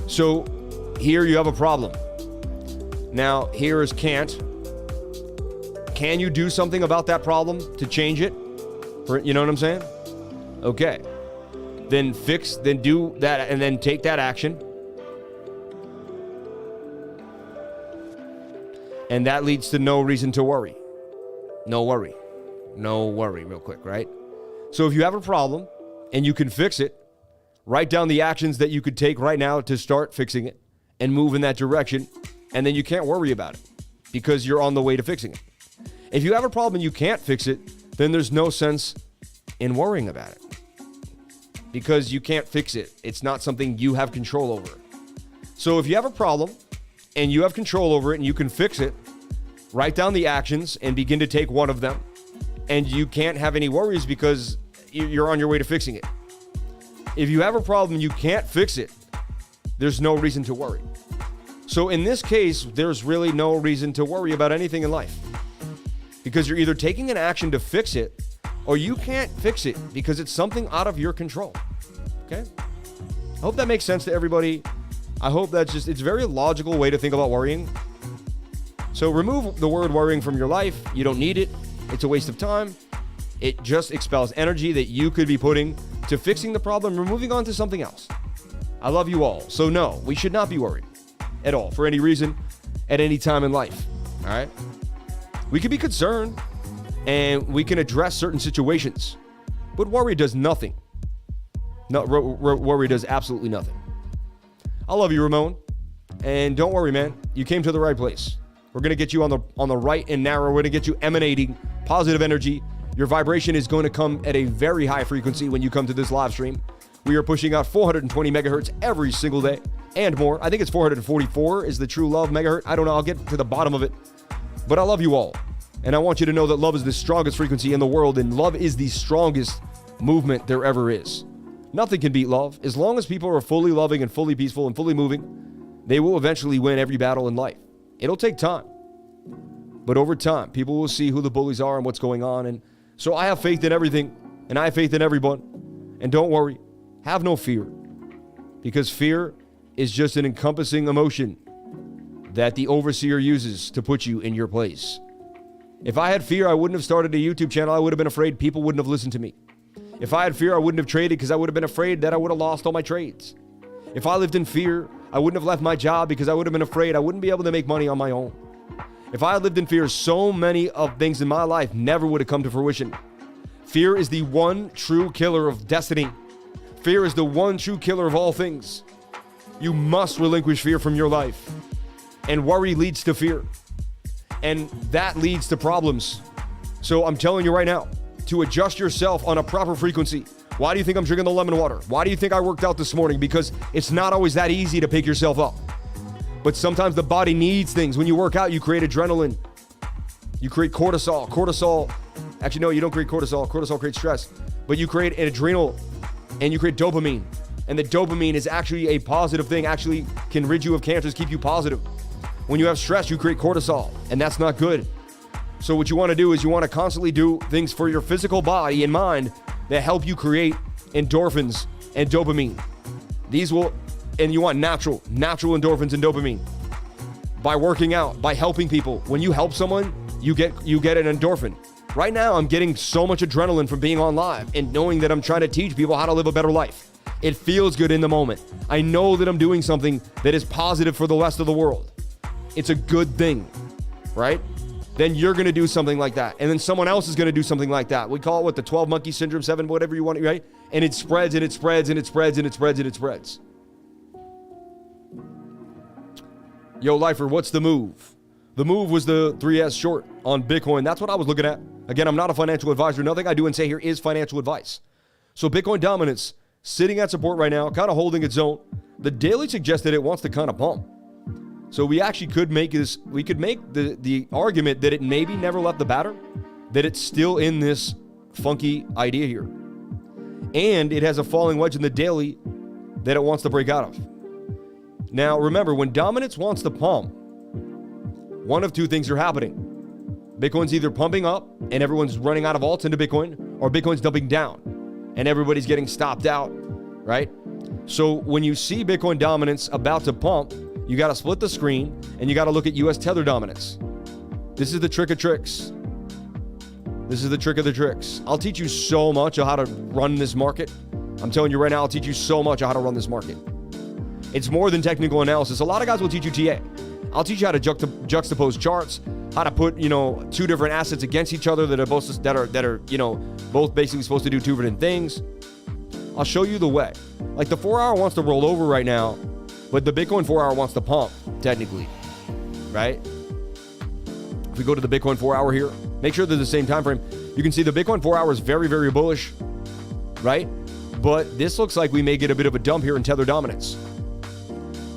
So here you have a problem. Now here is can't. Can you do something about that problem to change it? You know what I'm saying? Okay. Then do that, and then take that action. And that leads to no reason to worry. No worry. No worry, real quick, right? So if you have a problem and you can fix it, write down the actions that you could take right now to start fixing it and move in that direction, and then you can't worry about it because you're on the way to fixing it. If you have a problem and you can't fix it, then there's no sense in worrying about it because you can't fix it. It's not something you have control over. So if you have a problem and you have control over it and you can fix it, write down the actions and begin to take one of them. And you can't have any worries because you're on your way to fixing it. If you have a problem and you can't fix it, there's no reason to worry. So in this case, there's really no reason to worry about anything in life because you're either taking an action to fix it or you can't fix it because it's something out of your control. Okay? I hope that makes sense to everybody. I hope it's a very logical way to think about worrying. So remove the word worrying from your life. You don't need it. It's a waste of time. It just expels energy that you could be putting to fixing the problem, or moving on to something else. I love you all. So no, we should not be worried at all for any reason at any time in life. All right? We can be concerned and we can address certain situations, but worry does nothing. No, worry does absolutely nothing. I love you, Ramon. And don't worry, man. You came to the right place. We're going to get you on the right and narrow. We're going to get you emanating positive energy. Your vibration is going to come at a very high frequency when you come to this live stream. We are pushing out 420 megahertz every single day and more. I think it's 444 is the true love megahertz. I don't know. I'll get to the bottom of it. But I love you all. And I want you to know that love is the strongest frequency in the world, and love is the strongest movement there ever is. Nothing can beat love. As long as people are fully loving and fully peaceful and fully moving, they will eventually win every battle in life. It'll take time. But over time, people will see who the bullies are and what's going on. And so I have faith in everything, and I have faith in everyone. And don't worry. Have no fear. Because fear is just an encompassing emotion that the overseer uses to put you in your place. If I had fear, I wouldn't have started a YouTube channel. I would have been afraid people wouldn't have listened to me. If I had fear, I wouldn't have traded because I would have been afraid that I would have lost all my trades. If I lived in fear, I wouldn't have left my job because I would have been afraid I wouldn't be able to make money on my own. If I had lived in fear, so many of things in my life never would have come to fruition. Fear is the one true killer of destiny. Fear is the one true killer of all things. You must relinquish fear from your life. And worry leads to fear. And that leads to problems. So I'm telling you right now, to adjust yourself on a proper frequency. Why do you think I'm drinking the lemon water? Why do you think I worked out this morning? Because it's not always that easy to pick yourself up. But sometimes the body needs things. When you work out, you create adrenaline. You create cortisol. Actually, no, you don't create cortisol. Cortisol creates stress. But you create an adrenal and you create dopamine. And the dopamine is actually a positive thing, actually can rid you of cancers, keep you positive. When you have stress, you create cortisol, and that's not good. So what you want to do is you want to constantly do things for your physical body and mind that help you create endorphins and dopamine. These will, and you want natural endorphins and dopamine. by working out, by helping people. When you help someone, you get an endorphin. Right now, I'm getting so much adrenaline from being on live and knowing that I'm trying to teach people how to live a better life. It feels good in the moment. I know that I'm doing something that is positive for the rest of the world. It's a good thing, right? Then you're going to do something like that. And then someone else is going to do something like that. We call it what, the 12 monkey syndrome, 7, whatever you want, right? And it spreads and it spreads and it spreads and it spreads and it spreads. Yo, Lifer, what's the move? The move was the 3S short on Bitcoin. That's what I was looking at. Again, I'm not a financial advisor. Nothing I do and say here is financial advice. So Bitcoin dominance sitting at support right now, kind of holding its own. The daily suggested it wants to kind of pump. So we actually could make this, we could make the argument that it maybe never left the batter, that it's still in this funky idea here. And it has a falling wedge in the daily that it wants to break out of. Now, remember, when dominance wants to pump, one of two things are happening. Bitcoin's either pumping up and everyone's running out of alts into Bitcoin, or Bitcoin's dumping down and everybody's getting stopped out, right? So when you see Bitcoin dominance about to pump, you got to split the screen and you got to look at US Tether dominance. This is the trick of tricks. This is the trick of the tricks. I'll teach you so much of how to run this market. I'm telling you right now, I'll teach you so much of how to run this market. It's more than technical analysis. A lot of guys will teach you TA. I'll teach you how to juxtapose charts, how to put, two different assets against each other that are both both basically supposed to do two different things. I'll show you the way. Like the 4 hour wants to roll over right now, but the Bitcoin 4 hour wants to pump, technically, right? If we go to the Bitcoin 4 hour here, make sure they're the same time frame. You can see the Bitcoin 4 hour is very, very bullish, right? But this looks like we may get a bit of a dump here in Tether dominance.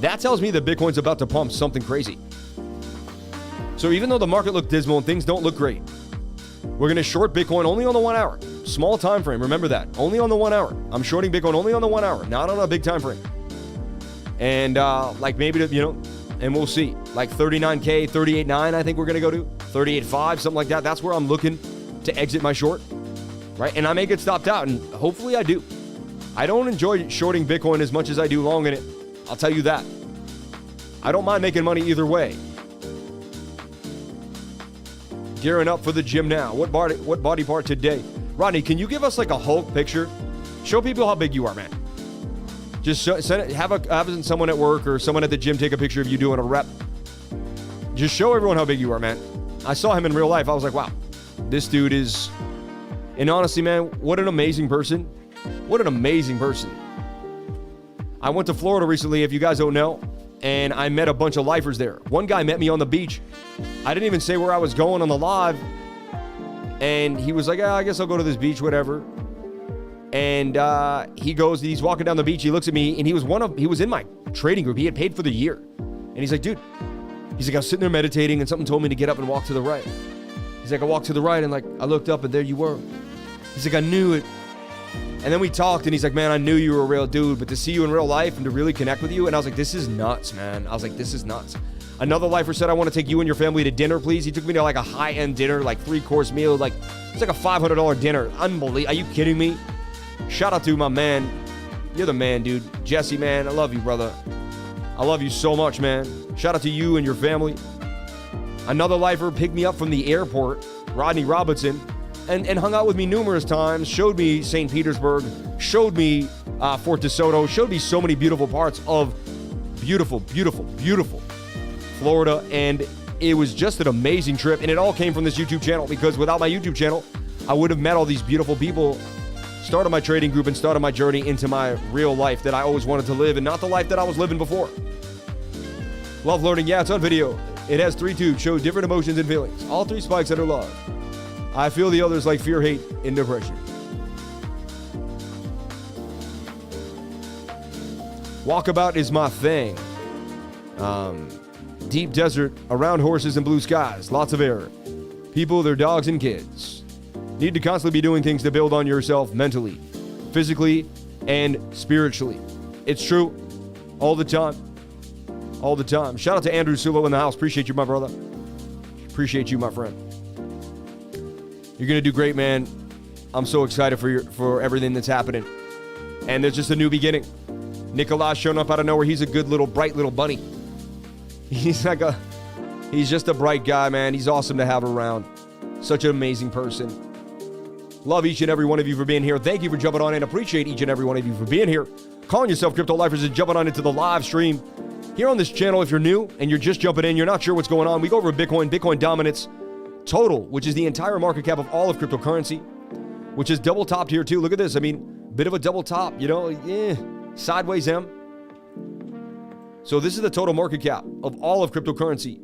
That tells me that Bitcoin's about to pump something crazy. So even though the market looked dismal and things don't look great, we're going to short Bitcoin only on the 1 hour. Small time frame, remember that. Only on the 1 hour. I'm shorting Bitcoin only on the 1 hour, not on a big time frame. And and we'll see. Like 39K, 38.9, I think we're going to go to. 38.5, something like that. That's where I'm looking to exit my short, right? And I may get stopped out, and hopefully I do. I don't enjoy shorting Bitcoin as much as I do long in it. I'll tell you that. I don't mind making money either way. Gearing up for the gym now. What body part today? Rodney, can you give us like a Hulk picture? Show people how big you are, man. Just send it, have someone at work or someone at the gym take a picture of you doing a rep. Just show everyone how big you are, man. I saw him in real life. I was like, wow, this dude is... And honestly, man, what an amazing person. What an amazing person. I went to Florida recently, if you guys don't know, and I met a bunch of lifers there. One guy met me on the beach. I didn't even say where I was going on the live. And he was like, I guess I'll go to this beach, whatever. And he's walking down the beach. He looks at me, and he was in my trading group. He had paid for the year. And he's like, dude, I was sitting there meditating, and something told me to get up and walk to the right. He's like, I walked to the right, and I looked up, and there you were. He's like, I knew it. And then we talked, and he's like, man, I knew you were a real dude, but to see you in real life and to really connect with you, and I was like, this is nuts, man. I was like, this is nuts. Another lifer said, I want to take you and your family to dinner, please. He took me to like a high-end dinner, like 3-course meal, it's like a $500 dinner. Unbelievable. Are you kidding me? Shout out to my man. You're the man, dude. Jesse, man, I love you, brother. I love you so much, man. Shout out to you and your family. Another lifer picked me up from the airport, Rodney Robinson, and hung out with me numerous times, showed me St. Petersburg, showed me Fort DeSoto, showed me so many beautiful parts of beautiful, beautiful, beautiful Florida, and it was just an amazing trip, and it all came from this YouTube channel, because without my YouTube channel, I would have met all these beautiful people, started my trading group, and started my journey into my real life that I always wanted to live, and not the life that I was living before. Love learning. Yeah, it's on video. It has 3 tubes, show different emotions and feelings. All 3 spikes that are love. I feel the others like fear, hate, and depression. Walkabout is my thing. Deep desert, around horses and blue skies, lots of air. People, their dogs, and kids. Need to constantly be doing things to build on yourself mentally, physically, and spiritually. It's true. All the time. All the time. Shout out to Andrew Sulo in the house. Appreciate you, my brother. Appreciate you, my friend. You're going to do great, man. I'm so excited for everything that's happening. And there's just a new beginning. Nicolas showing up out of nowhere. He's a good little, bright little bunny. He's like He's just a bright guy, man. He's awesome to have around. Such an amazing person. Love each and every one of you for being here. Thank you for jumping on in. Appreciate each and every one of you for being here. Calling yourself Crypto Lifers and jumping on into the live stream. Here on this channel, if you're new and you're just jumping in, you're not sure what's going on, we go over Bitcoin, Bitcoin dominance, total, which is the entire market cap of all of cryptocurrency, which is double topped here too. Look at this. I mean, bit of a double top, you know, sideways M. So this is the total market cap of all of cryptocurrency.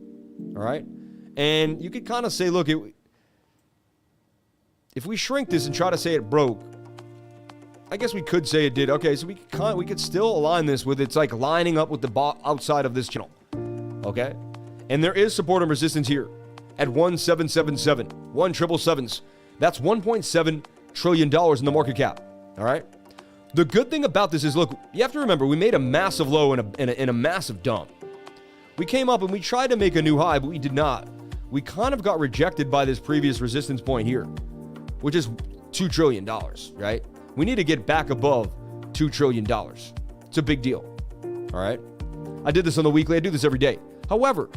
All right. And you could kind of say, look, if we shrink this and try to say it broke, I guess we could say it did. Okay, so we could still align this with it's like lining up with the outside of this channel. Okay? And there is support and resistance here at 1777, 1777s. That's $1.7 trillion in the market cap. All right? The good thing about this is, look, you have to remember, we made a massive low and a massive dump. We came up and we tried to make a new high, but we did not. We kind of got rejected by this previous resistance point here, which is $2 trillion, right? We need to get back above $2 trillion. It's a big deal. All right. I did this on the weekly. I do this every day. However,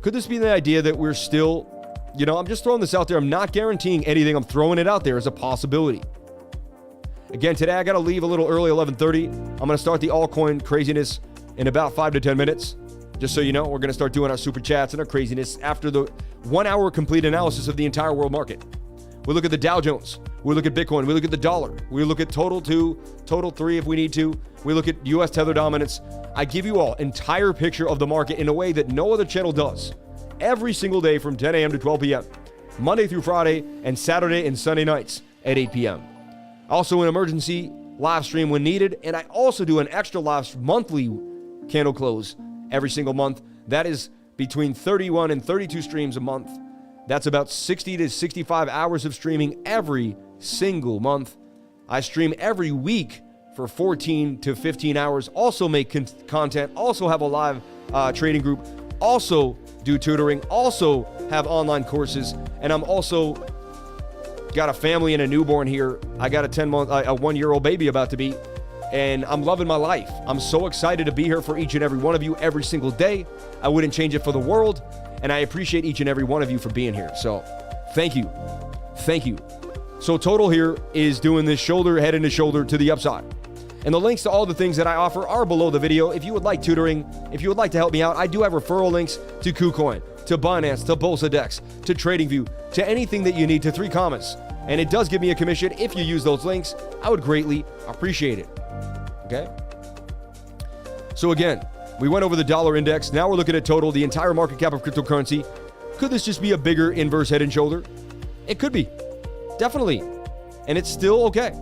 could this be the idea that we're still, you know, I'm just throwing this out there. I'm not guaranteeing anything. I'm throwing it out there as a possibility. Again, today I got to leave a little early, 11:30. I'm going to start the altcoin craziness in about 5 to 10 minutes. Just so you know, we're going to start doing our super chats and our craziness after the 1 hour complete analysis of the entire world market. We look at the Dow Jones. We look at Bitcoin. We look at the dollar. We look at total 2, total 3 if we need to. We look at U.S. tether dominance. I give you all entire picture of the market in a way that no other channel does. Every single day from 10 a.m. to 12 p.m. Monday through Friday and Saturday and Sunday nights at 8 p.m. Also an emergency live stream when needed. And I also do an extra live monthly candle close every single month. That is between 31 and 32 streams a month. That's about 60 to 65 hours of streaming every single month. I stream every week for 14 to 15 hours. Also make content. Also have a live trading group. Also do tutoring. Also have online courses. And I'm also got a family and a newborn here. I got a 1-year-old baby about to be. And I'm loving my life. I'm so excited to be here for each and every one of you every single day. I wouldn't change it for the world. And I appreciate each and every one of you for being here. So thank you. Thank you. So total here is doing this shoulder, head into shoulder to the upside. And the links to all the things that I offer are below the video. If you would like tutoring, if you would like to help me out, I do have referral links to KuCoin, to Binance, to BolsaDex, to TradingView, to anything that you need, to 3 commas. And it does give me a commission if you use those links. I would greatly appreciate it. Okay? So again, we went over the dollar index. Now we're looking at total, the entire market cap of cryptocurrency. Could this just be a bigger inverse head and shoulder? It could be. Definitely. And it's still okay.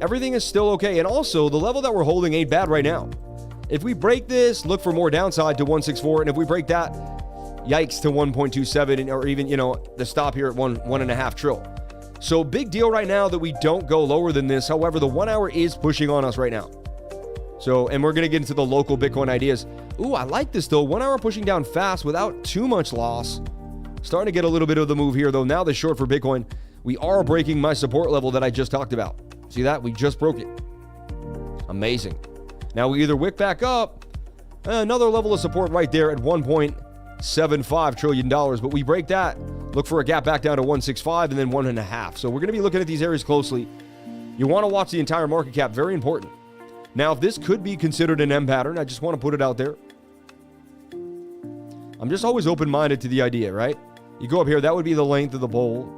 Everything is still okay. And also, the level that we're holding ain't bad right now. If we break this, look for more downside to 164. And if we break that, yikes to 1.27, or even, you know, the stop here at 1.5 trill. So big deal right now that we don't go lower than this. However, the 1 hour is pushing on us right now. So, and we're going to get into the local Bitcoin ideas. Ooh, I like this though. 1 hour pushing down fast without too much loss. Starting to get a little bit of the move here though. Now the short for Bitcoin, we are breaking my support level that I just talked about. See that? We just broke it. Amazing. Now we either wick back up, another level of support right there at $1.75 trillion, but we break that. Look for a gap back down to 165 and then 1.5. So we're going to be looking at these areas closely. You want to watch the entire market cap. Very important. Now, if this could be considered an M pattern, I just want to put it out there. I'm just always open-minded to the idea, right? You go up here, that would be the length of the bowl.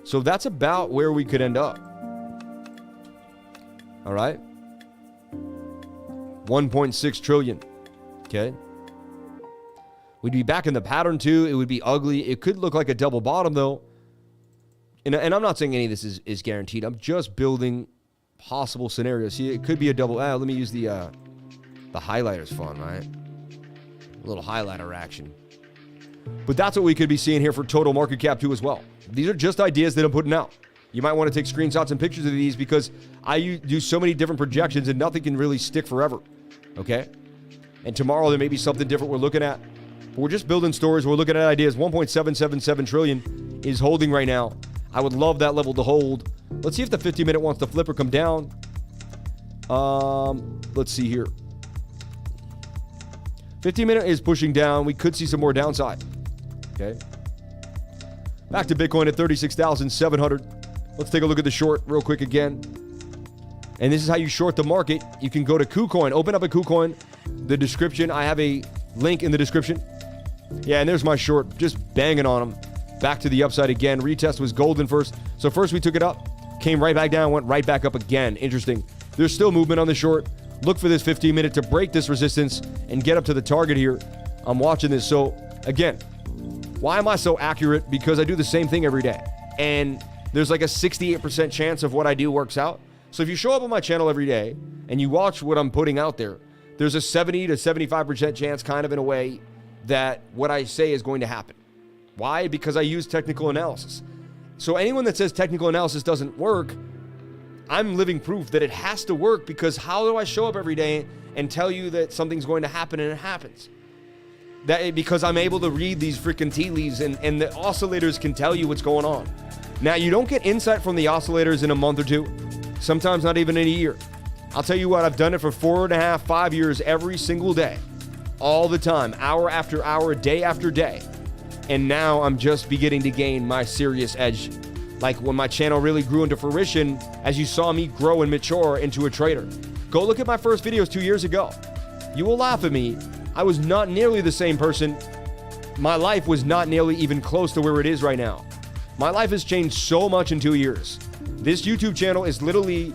So that's about where we could end up. All right? 1.6 trillion. Okay? We'd be back in the pattern too. It would be ugly. It could look like a double bottom though. And I'm not saying any of this is guaranteed. I'm just building possible scenarios. See, it could be a double. Let me use the highlighter's fun, right? A little highlighter action. But that's what we could be seeing here for total market cap too as well. These are just ideas that I'm putting out. You might want to take screenshots and pictures of these because I do so many different projections and nothing can really stick forever. Okay? And tomorrow there may be something different we're looking at. But we're just building stories. We're looking at ideas. 1.777 trillion is holding right now. I would love that level to hold. Let's see if the 50-minute wants to flip or come down. Let's see here. 15-minute is pushing down. We could see some more downside. Okay. Back to Bitcoin at 36,700. Let's take a look at the short real quick again. And this is how you short the market. You can go to KuCoin. Open up a KuCoin. The description, I have a link in the description. Yeah, and there's my short. Just banging on them. Back to the upside again. Retest was golden first. So first we took it up. Came right back down. Went right back up again. Interesting. There's still movement on the short. Look for this 15-minute to break this resistance and get up to the target here. I'm watching this. So, again, why am I so accurate? Because I do the same thing every day. And there's like a 68% chance of what I do works out. So if you show up on my channel every day and you watch what I'm putting out there, there's a 70 to 75% chance, kind of in a way, that what I say is going to happen. Why? Because I use technical analysis. So anyone that says technical analysis doesn't work, I'm living proof that it has to work, because how do I show up every day and tell you that something's going to happen and it happens? Because I'm able to read these freaking tea leaves and the oscillators can tell you what's going on. Now, you don't get insight from the oscillators in a month or two, sometimes not even in a year. I'll tell you what, I've done it for 4.5, 5 years every single day, all the time, hour after hour, day after day. And now I'm just beginning to gain my serious edge. Like when my channel really grew into fruition, as you saw me grow and mature into a trader. Go look at my first videos 2 years ago. You will laugh at me. I was not nearly the same person. My life was not nearly even close to where it is right now. My life has changed so much in 2 years. This YouTube channel is literally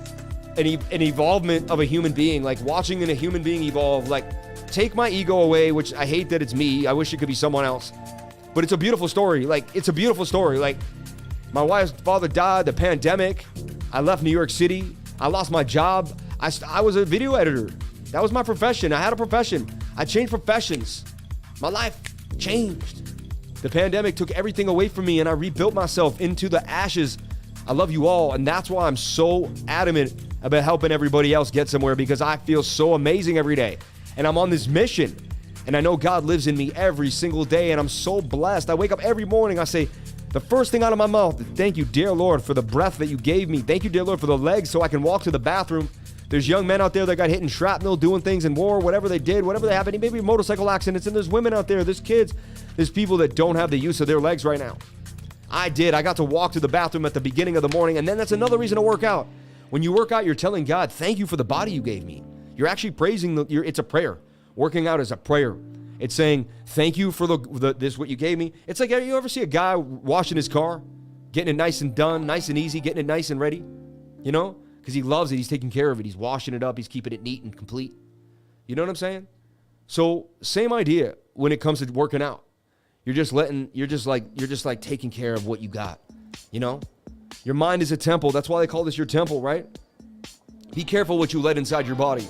an evolvement of a human being, like watching a human being evolve. Like, take my ego away, which I hate that it's me. I wish it could be someone else. But it's a beautiful story. Like, it's a beautiful story. Like, my wife's father died, the pandemic. I left New York City. I lost my job. I was a video editor. That was my profession. I had a profession. I changed professions. My life changed. The pandemic took everything away from me and I rebuilt myself into the ashes. I love you all. And that's why I'm so adamant about helping everybody else get somewhere, because I feel so amazing every day. And I'm on this mission. And I know God lives in me every single day. And I'm so blessed. I wake up every morning. I say, the first thing out of my mouth, thank you, dear Lord, for the breath that you gave me. Thank you, dear Lord, for the legs so I can walk to the bathroom. There's young men out there that got hit in shrapnel, doing things in war, whatever they did, whatever they happened, maybe motorcycle accidents. And there's women out there, there's kids, there's people that don't have the use of their legs right now. I did. I got to walk to the bathroom at the beginning of the morning. And then that's another reason to work out. When you work out, you're telling God, thank you for the body you gave me. You're actually praising, it's a prayer. Working out is a prayer. It's saying, thank you for this, what you gave me. It's like, you ever see a guy washing his car, getting it nice and done, nice and easy, getting it nice and ready, you know? Because he loves it. He's taking care of it. He's washing it up. He's keeping it neat and complete. You know what I'm saying? So same idea when it comes to working out. You're just like taking care of what you got, you know? Your mind is a temple. That's why they call this your temple, right? Be careful what you let inside your body.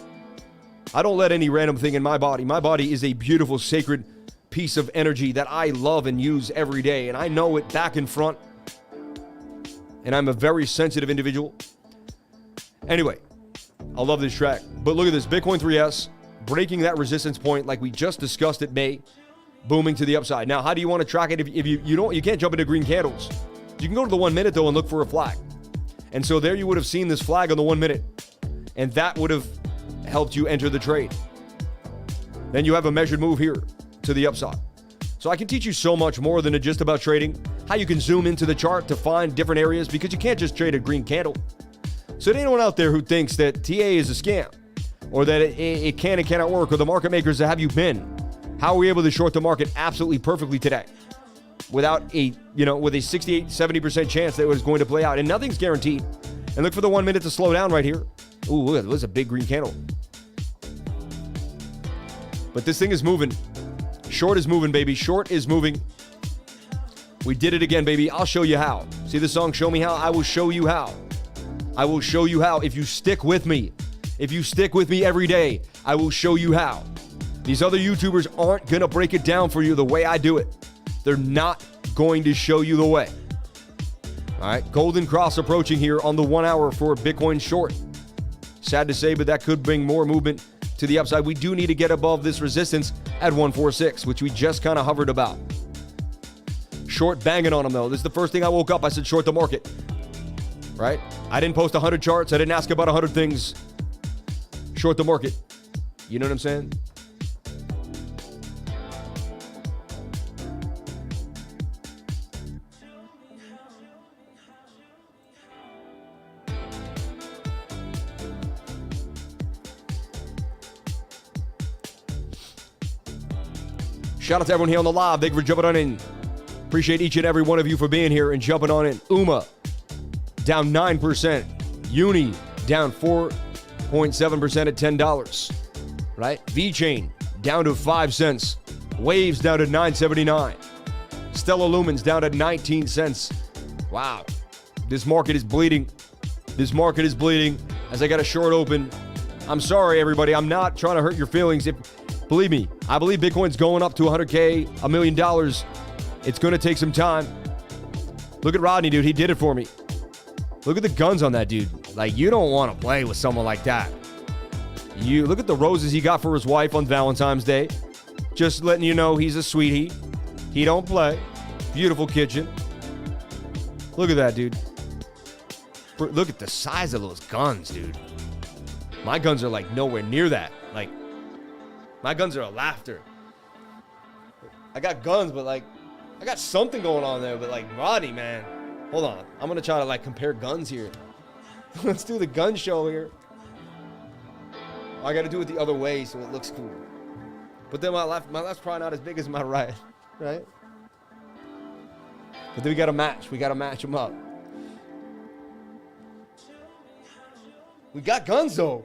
I don't let any random thing in my body. My body is a beautiful, sacred piece of energy that I love and use every day. And I know it back and front. And I'm a very sensitive individual. Anyway, I love this track. But look at this, Bitcoin 3S, breaking that resistance point like we just discussed at May, booming to the upside. Now, how do you want to track it? If you can't jump into green candles. You can go to the 1 minute though and look for a flag. And so there you would have seen this flag on the 1 minute. And that would have helped you enter the trade. Then you have a measured move here to the upside. So I can teach you so much more than just about trading, how you can zoom into the chart to find different areas, because you can't just trade a green candle. So to anyone out there who thinks that TA is a scam, or that it can and cannot work, or the market makers, have you been? How are we able to short the market absolutely perfectly today without with a 68, 70% chance that it was going to play out? And nothing's guaranteed. And look for the 1 minute to slow down right here. Ooh, look, there's a big green candle. But this thing is moving. Short is moving, baby. Short is moving. We did it again, baby. I'll show you how. See the song, Show Me How? I will show you how. I will show you how if you stick with me. If you stick with me every day, I will show you how. These other YouTubers aren't going to break it down for you the way I do it. They're not going to show you the way. All right, golden cross approaching here on the 1 hour for Bitcoin short. Sad to say, but that could bring more movement to the upside. We do need to get above this resistance at 146, which we just kind of hovered about. Short banging on them, though. This is the first thing I woke up. I said short the market, right? I didn't post 100 charts. I didn't ask about 100 things. Short the market. You know what I'm saying? Shout out to everyone here on the live. Thank you for jumping on in. Appreciate each and every one of you for being here and jumping on in. UMA down 9%. Uni down 4.7% at $10. Right? V-Chain down to 5 cents. Waves down to 9.79. Stellar Lumens down to 19 cents. Wow. This market is bleeding. This market is bleeding as I got a short open. I'm sorry, everybody. I'm not trying to hurt your feelings. Believe me, I believe Bitcoin's going up to 100K, $1 million. It's going to take some time. Look at Rodney, dude. He did it for me. Look at the guns on that dude. Like, you don't want to play with someone like that. You look at the roses he got for his wife on Valentine's Day. Just letting you know he's a sweetie. He don't play. Beautiful kitchen. Look at that, dude. Look at the size of those guns, dude. My guns are like nowhere near that. Like, my guns are a laughter. I got guns, but like, I got something going on there. But like, Rodney, man. Hold on. I'm going to try to like compare guns here. Let's do the gun show here. I got to do it the other way so it looks cool. But then my left's probably not as big as my right. Right? But then we got to match. We got to match them up. We got guns though.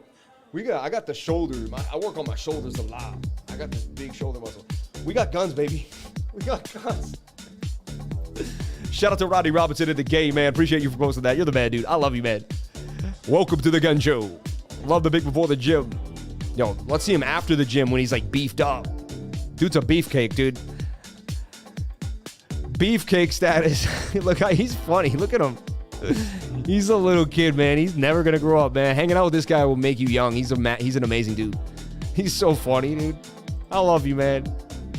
I got the shoulder. I work on my shoulders a lot. I got this big shoulder muscle. We got guns, baby. We got guns. Shout out to Rodney Robinson at the game, man. Appreciate you for posting that. You're the man, dude. I love you, man. Welcome to the gun show. Love the big before the gym. Yo, let's see him after the gym when he's like beefed up. Dude's a beefcake, dude. Beefcake status. Look, he's funny. Look at him. He's a little kid, man. He's never gonna grow up, man. Hanging out with this guy will make you young. He's an amazing dude. He's so funny, dude. I love you, man.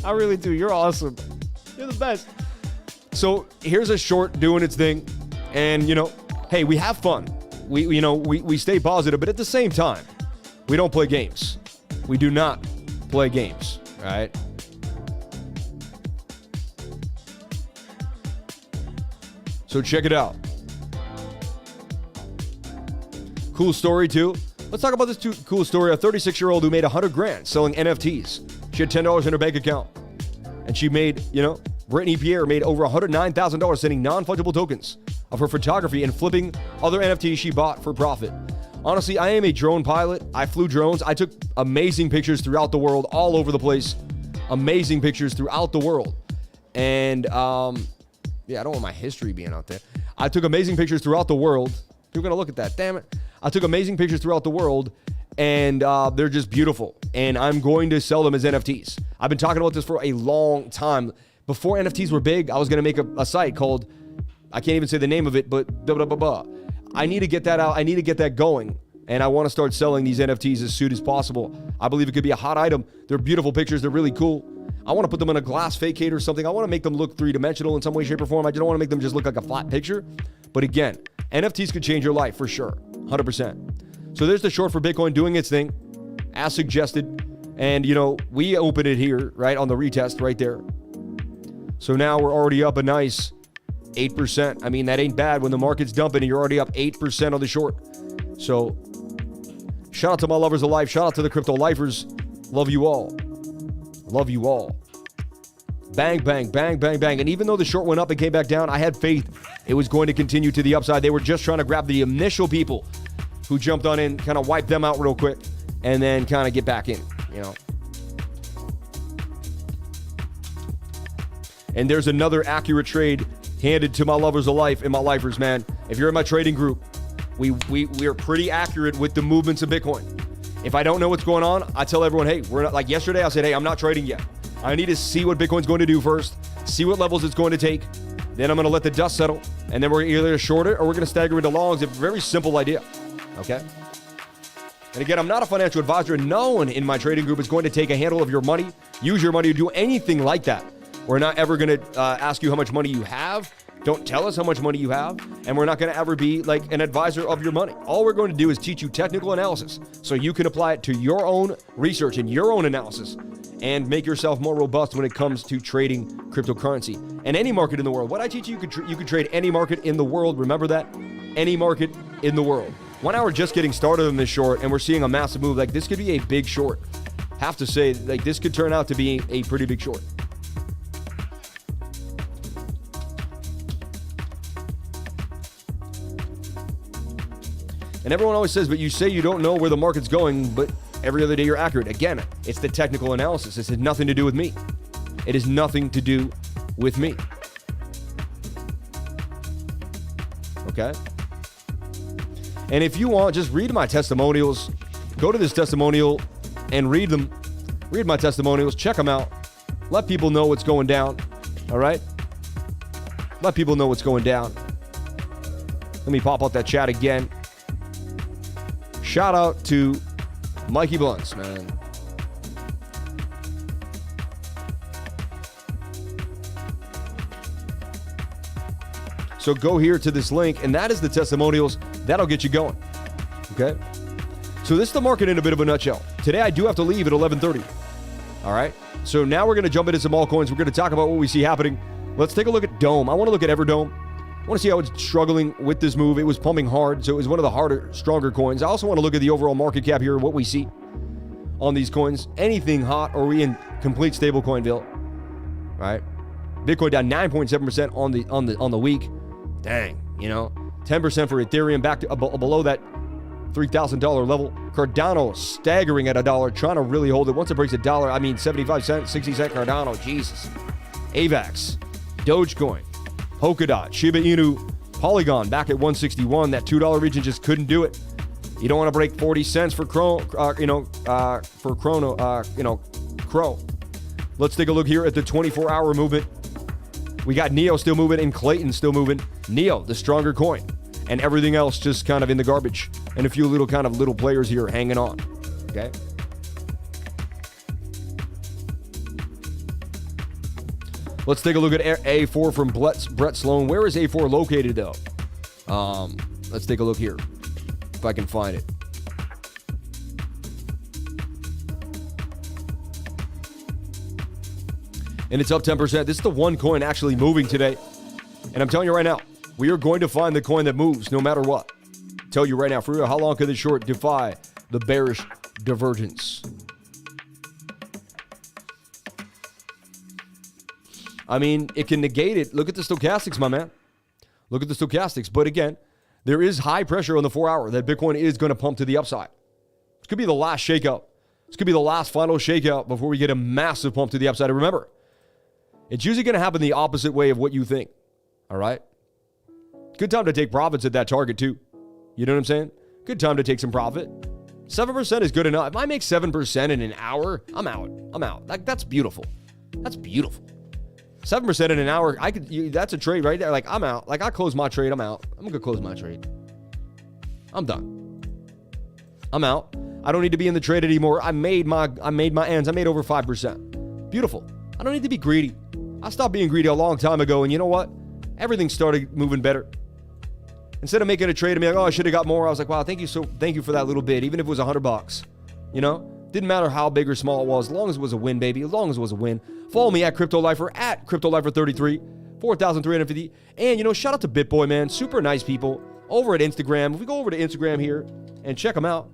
I really do. You're awesome. You're the best. So here's a short doing its thing, and you know, hey, we have fun. We stay positive, but at the same time, we don't play games. We do not play games, all right? So check it out. Cool story too. Let's talk about this cool story. A 36-year-old who made 100 grand selling NFTs. She had $10 in her bank account, and she made, Brittany Pierre made over $109,000 sending non-fungible tokens of her photography and flipping other NFTs she bought for profit. Honestly, I am a drone pilot. I flew drones. I took amazing pictures throughout the world, all over the place. Amazing pictures throughout the world. And, I don't want my history being out there. I took amazing pictures throughout the world. You're going to look at that. Damn it. I took amazing pictures throughout the world, and they're just beautiful. And I'm going to sell them as NFTs. I've been talking about this for a long time. Before NFTs were big, I was going to make a site called, I can't even say the name of it, but blah, blah, blah, blah. I need to get that out. I need to get that going. And I want to start selling these NFTs as soon as possible. I believe it could be a hot item. They're beautiful pictures. They're really cool. I want to put them in a glass facade or something. I want to make them look three-dimensional in some way, shape, or form. I don't want to make them just look like a flat picture. But again, NFTs could change your life for sure. 100%. So there's the short for Bitcoin doing its thing, as suggested. And, we opened it here, right, on the retest right there. So now we're already up a nice 8%. I mean, that ain't bad when the market's dumping and you're already up 8% on the short. So shout out to my lovers of life. Shout out to the crypto lifers. Love you all. Love you all. Bang, bang, bang, bang, bang. And even though the short went up and came back down, I had faith it was going to continue to the upside. They were just trying to grab the initial people who jumped on in, kind of wipe them out real quick, and then kind of get back in, And there's another accurate trade handed to my lovers of life and my lifers, man. If you're in my trading group, we are pretty accurate with the movements of Bitcoin. If I don't know what's going on, I tell everyone, hey, we're not, like yesterday, I said, hey, I'm not trading yet. I need to see what Bitcoin's going to do first, see what levels it's going to take. Then I'm going to let the dust settle, and then we're either short it or we're going to stagger into longs. It's a very simple idea, okay? And again, I'm not a financial advisor. No one in my trading group is going to take a handle of your money, use your money to do anything like that. We're not ever going to ask you how much money you have. Don't tell us how much money you have. And we're not going to ever be like an advisor of your money. All we're going to do is teach you technical analysis so you can apply it to your own research and your own analysis and make yourself more robust when it comes to trading cryptocurrency and any market in the world. What I teach you, you could trade any market in the world. Remember that? Any market in the world. 1 hour just getting started on this short, and we're seeing a massive move. Like, this could be a big short. Have to say, like, this could turn out to be a pretty big short. And everyone always says, but you say you don't know where the market's going, but every other day you're accurate. Again, it's the technical analysis. This has nothing to do with me. It has nothing to do with me. Okay? And if you want, just read my testimonials. Go to this testimonial and read them. Read my testimonials. Check them out. Let people know what's going down. All right? Let people know what's going down. Let me pop up that chat again. Shout out to Mikey Blunts, man. So go here to this link, and that is the testimonials. That'll get you going. Okay? So this is the market in a bit of a nutshell. Today I do have to leave at 11:30. All right? So now we're going to jump into some altcoins. We're going to talk about what we see happening. Let's take a look at Dome. I want to look at Everdome. I want to see how it's struggling with this move. It was pumping hard, so it was one of the harder, stronger coins. I also want to look at the overall market cap here, what we see on these coins. Anything hot, or are we in complete stablecoinville? Right? Bitcoin down 9.7% on the week. Dang, 10% for Ethereum, back to below that $3,000 level. Cardano staggering at $1, trying to really hold it. Once it breaks $1, 75 cents, 60 cent Cardano, Jesus. AVAX, Dogecoin, Polkadot, Shiba Inu, Polygon back at 161. That $2 region just couldn't do it. You don't want to break 40 cents for Crow. Let's take a look here at the 24-hour movement. We got Neo still moving and Clayton still moving. Neo, the stronger coin, and everything else just kind of in the garbage, and a few little players here hanging on. Okay. Let's take a look at A4 from Brett Sloan. Where is A4 located, though? Let's take a look here, if I can find it. And it's up 10%. This is the one coin actually moving today. And I'm telling you right now, we are going to find the coin that moves no matter what. Tell you right now, for real, how long can the short defy the bearish divergence? It can negate it. Look at the stochastics, my man. Look at the stochastics. But again, there is high pressure on the 4-hour that Bitcoin is going to pump to the upside. This could be the last shakeout. This could be the last final shakeout before we get a massive pump to the upside. And remember, it's usually going to happen the opposite way of what you think. All right? Good time to take profits at that target, too. You know what I'm saying? Good time to take some profit. 7% is good enough. If I make 7% in an hour, I'm out. That's beautiful. That's beautiful. 7% in an hour, that's a trade right there. I'm out. I close my trade, I'm out. I'm going to close my trade. I'm done. I'm out. I don't need to be in the trade anymore. I made my ends. I made over 5%. Beautiful. I don't need to be greedy. I stopped being greedy a long time ago, and you know what? Everything started moving better. Instead of making a trade and being like, oh, I should have got more, I was like, wow, thank you for that little bit, even if it was $100. Didn't matter how big or small it was, as long as it was a win, baby. As long as it was a win. Follow me at CryptoLifer, at CryptoLifer33, 4,350. And, shout out to BitBoy, man. Super nice people over at Instagram. If we go over to Instagram here and check them out,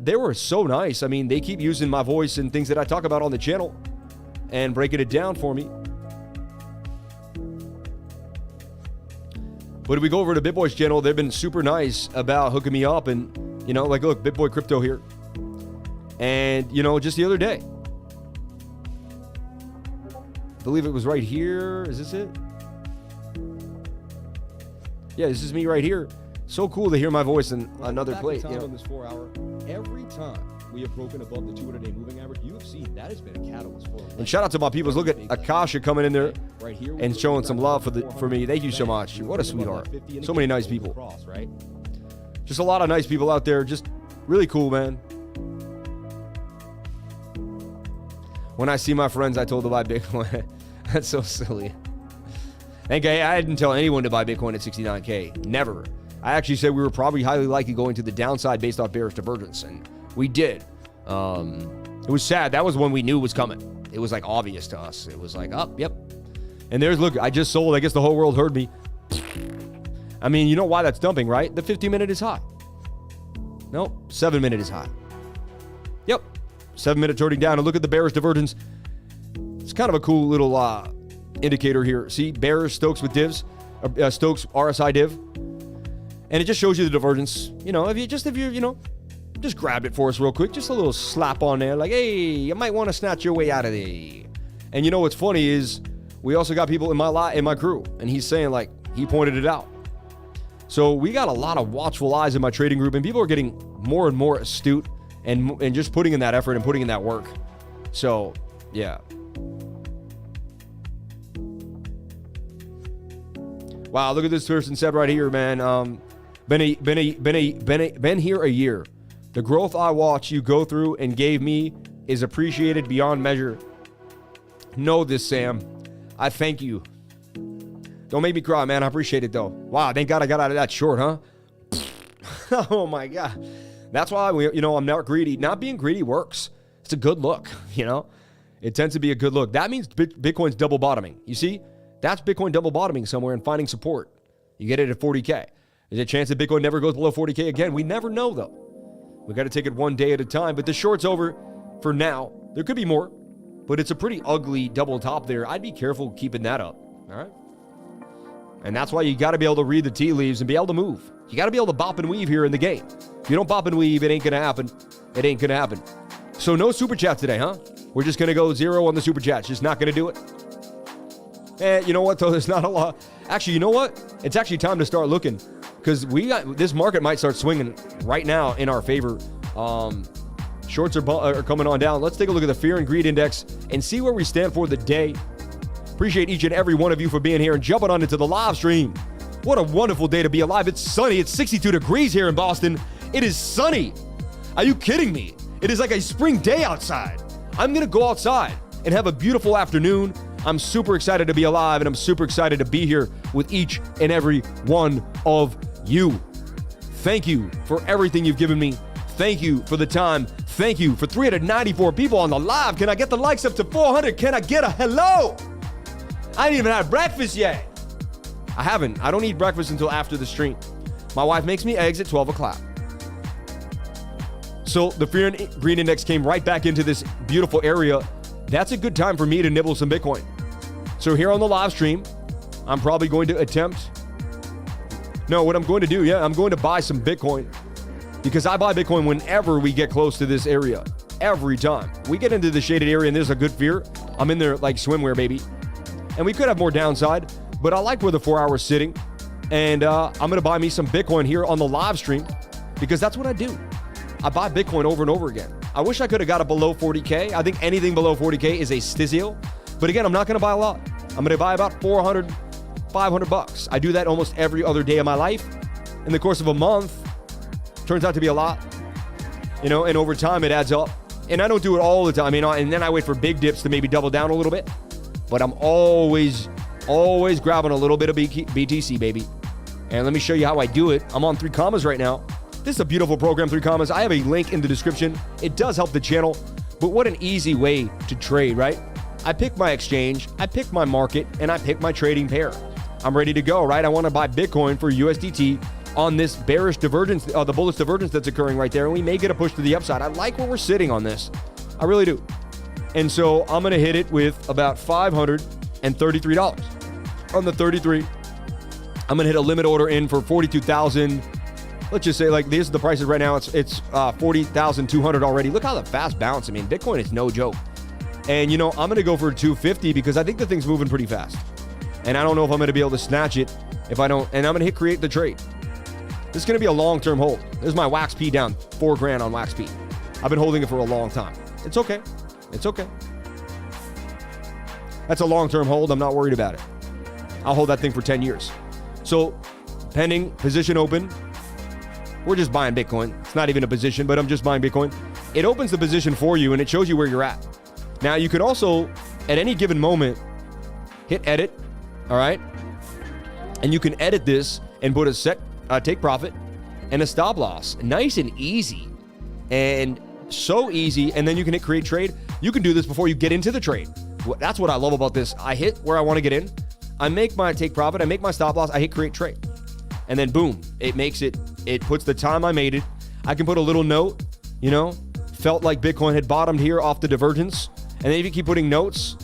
they were so nice. They keep using my voice and things that I talk about on the channel and breaking it down for me. But if we go over to BitBoy's channel, they've been super nice about hooking me up. And, look, BitBoy Crypto here. And, just the other day, I believe it was right here. Is this it? Yeah, this is me right here. So cool to hear my voice in another place. On this 4-hour, every time we have broken above the 200-day moving average, you have seen that has been a catalyst for us. And shout out to my people. Look at Akasha coming in there and showing some love for me. Thank you so much. What a sweetheart. So many nice people. Just a lot of nice people out there. Just really cool, man. When I see my friends, I told them to buy Bitcoin. That's so silly. And I didn't tell anyone to buy Bitcoin at 69K. Never. I actually said we were probably highly likely going to the downside based off bearish divergence, and we did. It was sad. That was when we knew it was coming. It was obvious to us. It was oh, yep. And look, I just sold. I guess the whole world heard me. You know why that's dumping, right? The 50-minute is high. Nope, 7-minute is high. Yep, 7-minute turning down. And look at the bearish divergence. It's kind of a cool little indicator here. See, bearish Stokes with divs, Stokes RSI div. And it just shows you the divergence. You know, if you just grabbed it for us real quick, just a little slap on there, like, hey, you might want to snatch your way out of there. And you know what's funny is we also got people in my crew, and he's saying, like, he pointed it out. So we got a lot of watchful eyes in my trading group, and people are getting more and more astute and just putting in that effort and putting in that work. So, yeah. Wow, look at this person said right here, man. Been here a year. The growth I watch you go through and gave me is appreciated beyond measure. Know this, Sam. I thank you. Don't make me cry, man. I appreciate it, though. Wow, thank God I got out of that short, huh? Oh, my God. That's why, I'm not greedy. Not being greedy works. It's a good look, It tends to be a good look. That means Bitcoin's double bottoming. You see? That's Bitcoin double bottoming somewhere and finding support. You get it at 40K. There's a chance that Bitcoin never goes below 40K again. We never know, though. We got to take it one day at a time. But the short's over for now. There could be more, but it's a pretty ugly double top there. I'd be careful keeping that up, all right? And that's why you got to be able to read the tea leaves and be able to move. You got to be able to bop and weave here in the game. If you don't bop and weave, it ain't going to happen. It ain't going to happen. So no super chat today, huh? We're just going to go 0 on the super chat. Just not going to do it. And you know what, though? There's not a lot. Actually, you know what? It's actually time to start looking because this market might start swinging right now in our favor. Shorts are coming on down. Let's take a look at the Fear and Greed Index and see where we stand for the day. Appreciate each and every one of you for being here and jumping on into the live stream. What a wonderful day to be alive. It's sunny. It's 62 degrees here in Boston. It is sunny. Are you kidding me? It is like a spring day outside. I'm going to go outside and have a beautiful afternoon. I'm super excited to be alive, and I'm super excited to be here with each and every one of you. Thank you for everything you've given me. Thank you for the time. Thank you for 394 people on the live. Can I get the likes up to 400? Can I get a hello? I ain't even had breakfast yet. I haven't. I don't eat breakfast until after the stream. My wife makes me eggs at 12 o'clock. So the Fear and Greed Index came right back into this beautiful area. That's a good time for me to nibble some Bitcoin. So here on the live stream, I'm probably going to what I'm going to do, I'm going to buy some Bitcoin because I buy Bitcoin whenever we get close to this area. Every time. We get into the shaded area and there's a good fear. I'm in there like swimwear, baby. And we could have more downside, but I like where the 4 hours sitting. And I'm going to buy me some Bitcoin here on the live stream because that's what I do. I buy Bitcoin over and over again. I wish I could have got it below 40K. I think anything below 40K is a steal. But again, I'm not going to buy a lot. I'm going to buy about 400, 500 bucks. I do that almost every other day of my life. In the course of a month, turns out to be a lot. And over time it adds up. And I don't do it all the time, and then I wait for big dips to maybe double down a little bit. But I'm always grabbing a little bit of BTC, baby. And let me show you how I do it. I'm on 3 commas right now. This is a beautiful program, 3 commas. I have a link in the description. It does help the channel, but what an easy way to trade, right? I pick my exchange, I pick my market, and I pick my trading pair. I'm ready to go, right? I want to buy Bitcoin for USDT on this bearish divergence, the bullish divergence that's occurring right there, and we may get a push to the upside. I like where we're sitting on this. I really do. And so I'm going to hit it with about $533. On the 33, I'm going to hit a limit order in for 42,000. Let's just say, like, these are the prices right now. It's 40,200 already. Look how the fast bounce. Bitcoin is no joke. And, I'm going to go for 250 because I think the thing's moving pretty fast. And I don't know if I'm going to be able to snatch it if I don't. And I'm going to hit create the trade. This is going to be a long-term hold. There's my WAXP down, $4,000 on WAXP. I've been holding it for a long time. It's okay. It's okay. That's a long-term hold. I'm not worried about it. I'll hold that thing for 10 years. So, pending, position open. We're just buying Bitcoin. It's not even a position, but I'm just buying Bitcoin. It opens the position for you, and it shows you where you're at. Now, you can also, at any given moment, hit edit, all right? And you can edit this and put a set take profit and a stop loss. Nice and easy. And so easy. And then you can hit create trade. You can do this before you get into the trade. That's what I love about this. I hit where I want to get in. I make my take profit. I make my stop loss. I hit create trade. And then boom, it puts the time I made it. I can put a little note, felt like Bitcoin had bottomed here off the divergence. And then if you keep putting notes,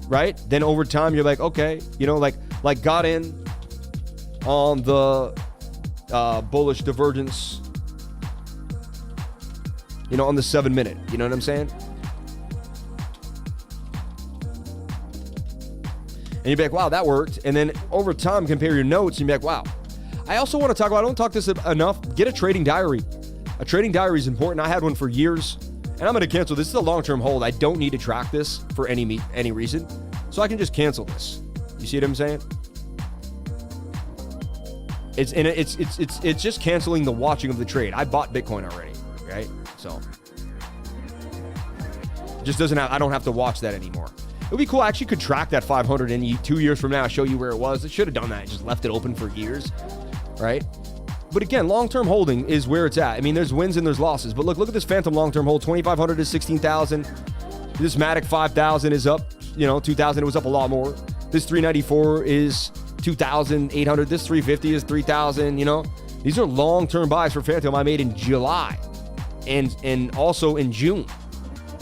right? Then over time, you're like, okay, like got in on the bullish divergence, you know, on the 7-minute. You know what I'm saying? And you'd be like, wow, that worked. And then over time, compare your notes, and you'd be like, wow. I also want to talk about, I don't talk this enough, get a trading diary. A trading diary is important. I had one for years, and I'm going to cancel. This is a long-term hold. I don't need to track this for any reason, so I can just cancel this. You see what I'm saying? It's just canceling the watching of the trade. I bought Bitcoin already, right? So it just doesn't have, I don't have to watch that anymore. It would be cool. I actually could track that 500 and 2 years from now, show you where it was. I should have done that. I just left it open for years, right? But again, long-term holding is where it's at. I mean, there's wins and there's losses. But look at this phantom long-term hold. 2,500 to 16,000. This Matic 5,000 is up, 2,000. It was up a lot more. This 394 is 2,800. This 350 is 3,000. These are long-term buys for phantom I made in July and also in June.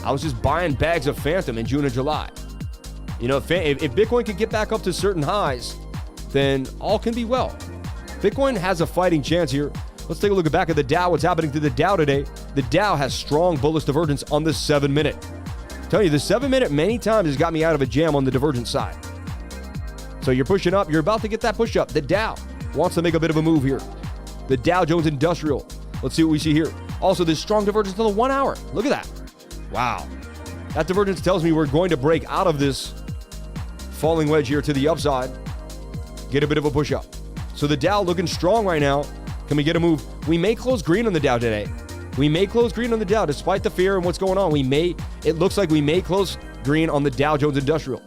I was just buying bags of phantom in June and July. If Bitcoin could get back up to certain highs, then all can be well. Bitcoin has a fighting chance here. Let's take a look back at the Dow. What's happening to the Dow today? The Dow has strong bullish divergence on the 7-minute. I'm telling you, the 7-minute many times has got me out of a jam on the divergence side. So you're pushing up. You're about to get that push up. The Dow wants to make a bit of a move here. The Dow Jones Industrial. Let's see what we see here. Also, this strong divergence on the 1 hour. Look at that. Wow. That divergence tells me we're going to break out of this falling wedge here to the upside, get a bit of a push up. So the Dow looking strong right now. Can we get a move? We may close green on the Dow today. We may close green on the Dow despite the fear and what's going on. It looks like we may close green on the Dow Jones Industrial.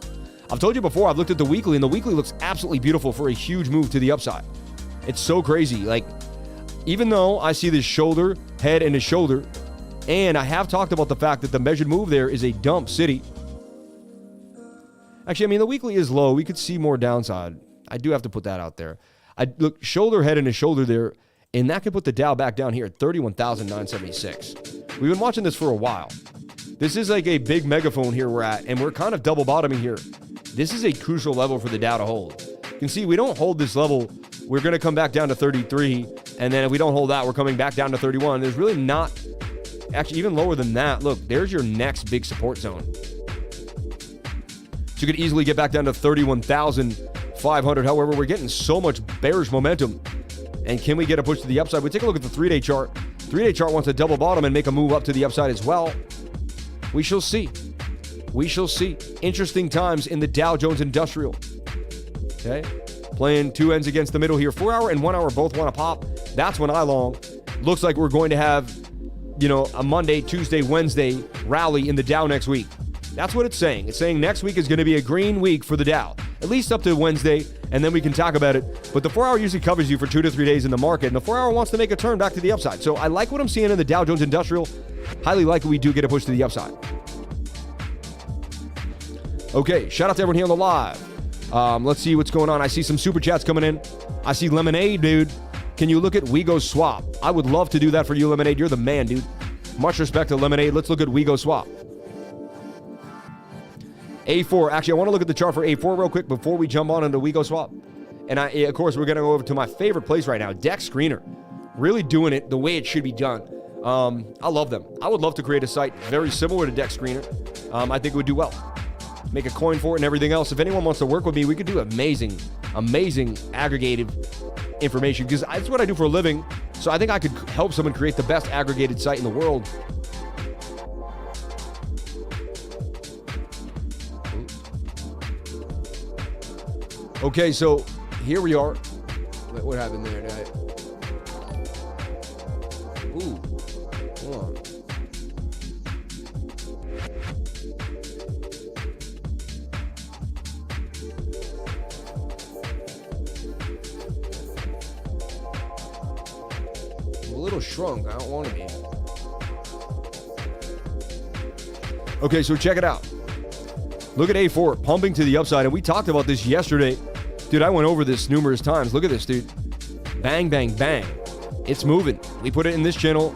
I've told you before, I've looked at the weekly, and the weekly looks absolutely beautiful for a huge move to the upside. It's so crazy. Like, even though I see this shoulder, head, and a shoulder, and I have talked about the fact that the measured move there is a dump city. Actually, the weekly is low. We could see more downside. I do have to put that out there. Look, shoulder, head, and a shoulder there, and that could put the Dow back down here at 31,976. We've been watching this for a while. This is like a big megaphone here we're at, and we're kind of double bottoming here. This is a crucial level for the Dow to hold. You can see we don't hold this level, we're going to come back down to 33, and then if we don't hold that, we're coming back down to 31. There's really not, actually even lower than that. Look, there's your next big support zone. So you could easily get back down to 31,500. However, we're getting so much bearish momentum. And can we get a push to the upside? We take a look at the 3-day chart. 3-day chart wants to double bottom and make a move up to the upside as well. We shall see. We shall see. Interesting times in the Dow Jones Industrial. Okay. Playing two ends against the middle here. 4 hour and 1 hour both want to pop. That's when I long. Looks like we're going to have, a Monday, Tuesday, Wednesday rally in the Dow next week. That's what it's saying. It's saying next week is going to be a green week for the Dow, at least up to Wednesday, and then we can talk about it. But the 4 hour usually covers you for 2 to 3 days in the market, and the 4 hour wants to make a turn back to the upside. So I like what I'm seeing in the Dow Jones Industrial. Highly likely we do get a push to the upside. Okay, shout out to everyone here on the live. Let's see what's going on. I see some super chats coming in. I see Lemonade, dude. Can you look at WIGO swap? I would love to do that for you, Lemonade. You're the man, dude. Much respect to Lemonade. Let's look at WIGO swap. A4. Actually, I want to look at the chart for A4 real quick before we jump on into WIGO swap. And of course, we're going to go over to my favorite place right now, Dex Screener. Really doing it the way it should be done. I love them. I would love to create a site very similar to Dex Screener. I think it would do well. Make a coin for it and everything else. If anyone wants to work with me, we could do amazing aggregated information, because that's what I do for a living. So I think I could help someone create the best aggregated site in the world. Okay, so here we are. What happened there? Ooh, hold on. I'm a little shrunk. I don't want to be. Okay, so check it out. Look at A4 pumping to the upside, and we talked about this yesterday. Dude, I went over this numerous times. Look at this, dude. Bang, bang, bang. It's moving. We put it in this channel.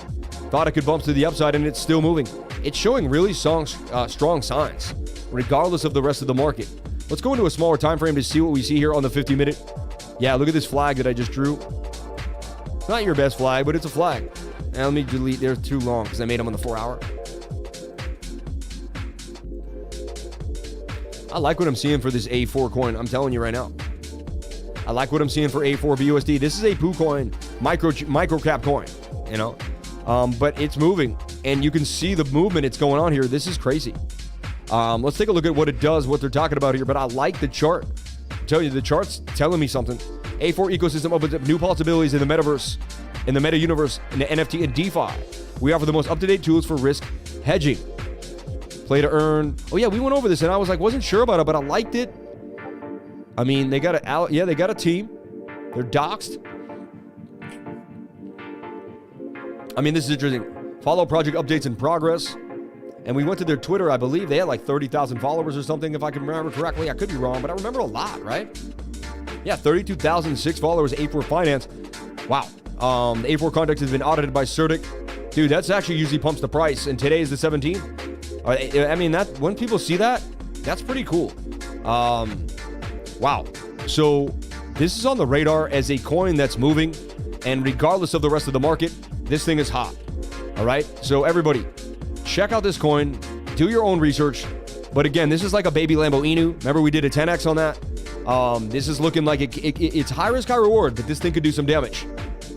Thought it could bump to the upside, and it's still moving. It's showing really strong signs, regardless of the rest of the market. Let's go into a smaller time frame to see what we see here on the 50-minute. Yeah, look at this flag that I just drew. It's not your best flag, but it's a flag. Now let me delete. They're too long because I made them on the 4 hour. I like what I'm seeing for this A4 coin. I'm telling you right now. I like what I'm seeing for A4BUSD. This is a poo coin, micro cap coin, you know, but it's moving, and you can see the movement it's going on here. This is crazy. Let's take a look at what it does, what they're talking about here. But I like the chart. I tell you, the chart's telling me something. A4 ecosystem opens up new possibilities in the metaverse, in the meta universe, in the NFT and DeFi. We offer the most up-to-date tools for risk hedging. Play to earn. Oh yeah, we went over this, and I was like, wasn't sure about it, but I liked it. I mean, they got a team. They're doxed. I mean, this is interesting. Follow project updates in progress. And we went to their Twitter, I believe. They had like 30,000 followers or something, if I can remember correctly. I could be wrong, but I remember a lot, right? Yeah, 32,006 followers, A4 Finance. Wow. The A4 contract has been audited by CertiK. Dude, that's actually usually pumps the price. And today is the 17th. I mean, that when people see that, that's pretty cool. Wow. So this is on the radar as a coin that's moving. And regardless of the rest of the market, this thing is hot. All right? So everybody, check out this coin. Do your own research. But again, this is like a baby Lambo Inu. Remember we did a 10x on that? This is looking like it's high risk, high reward, but this thing could do some damage.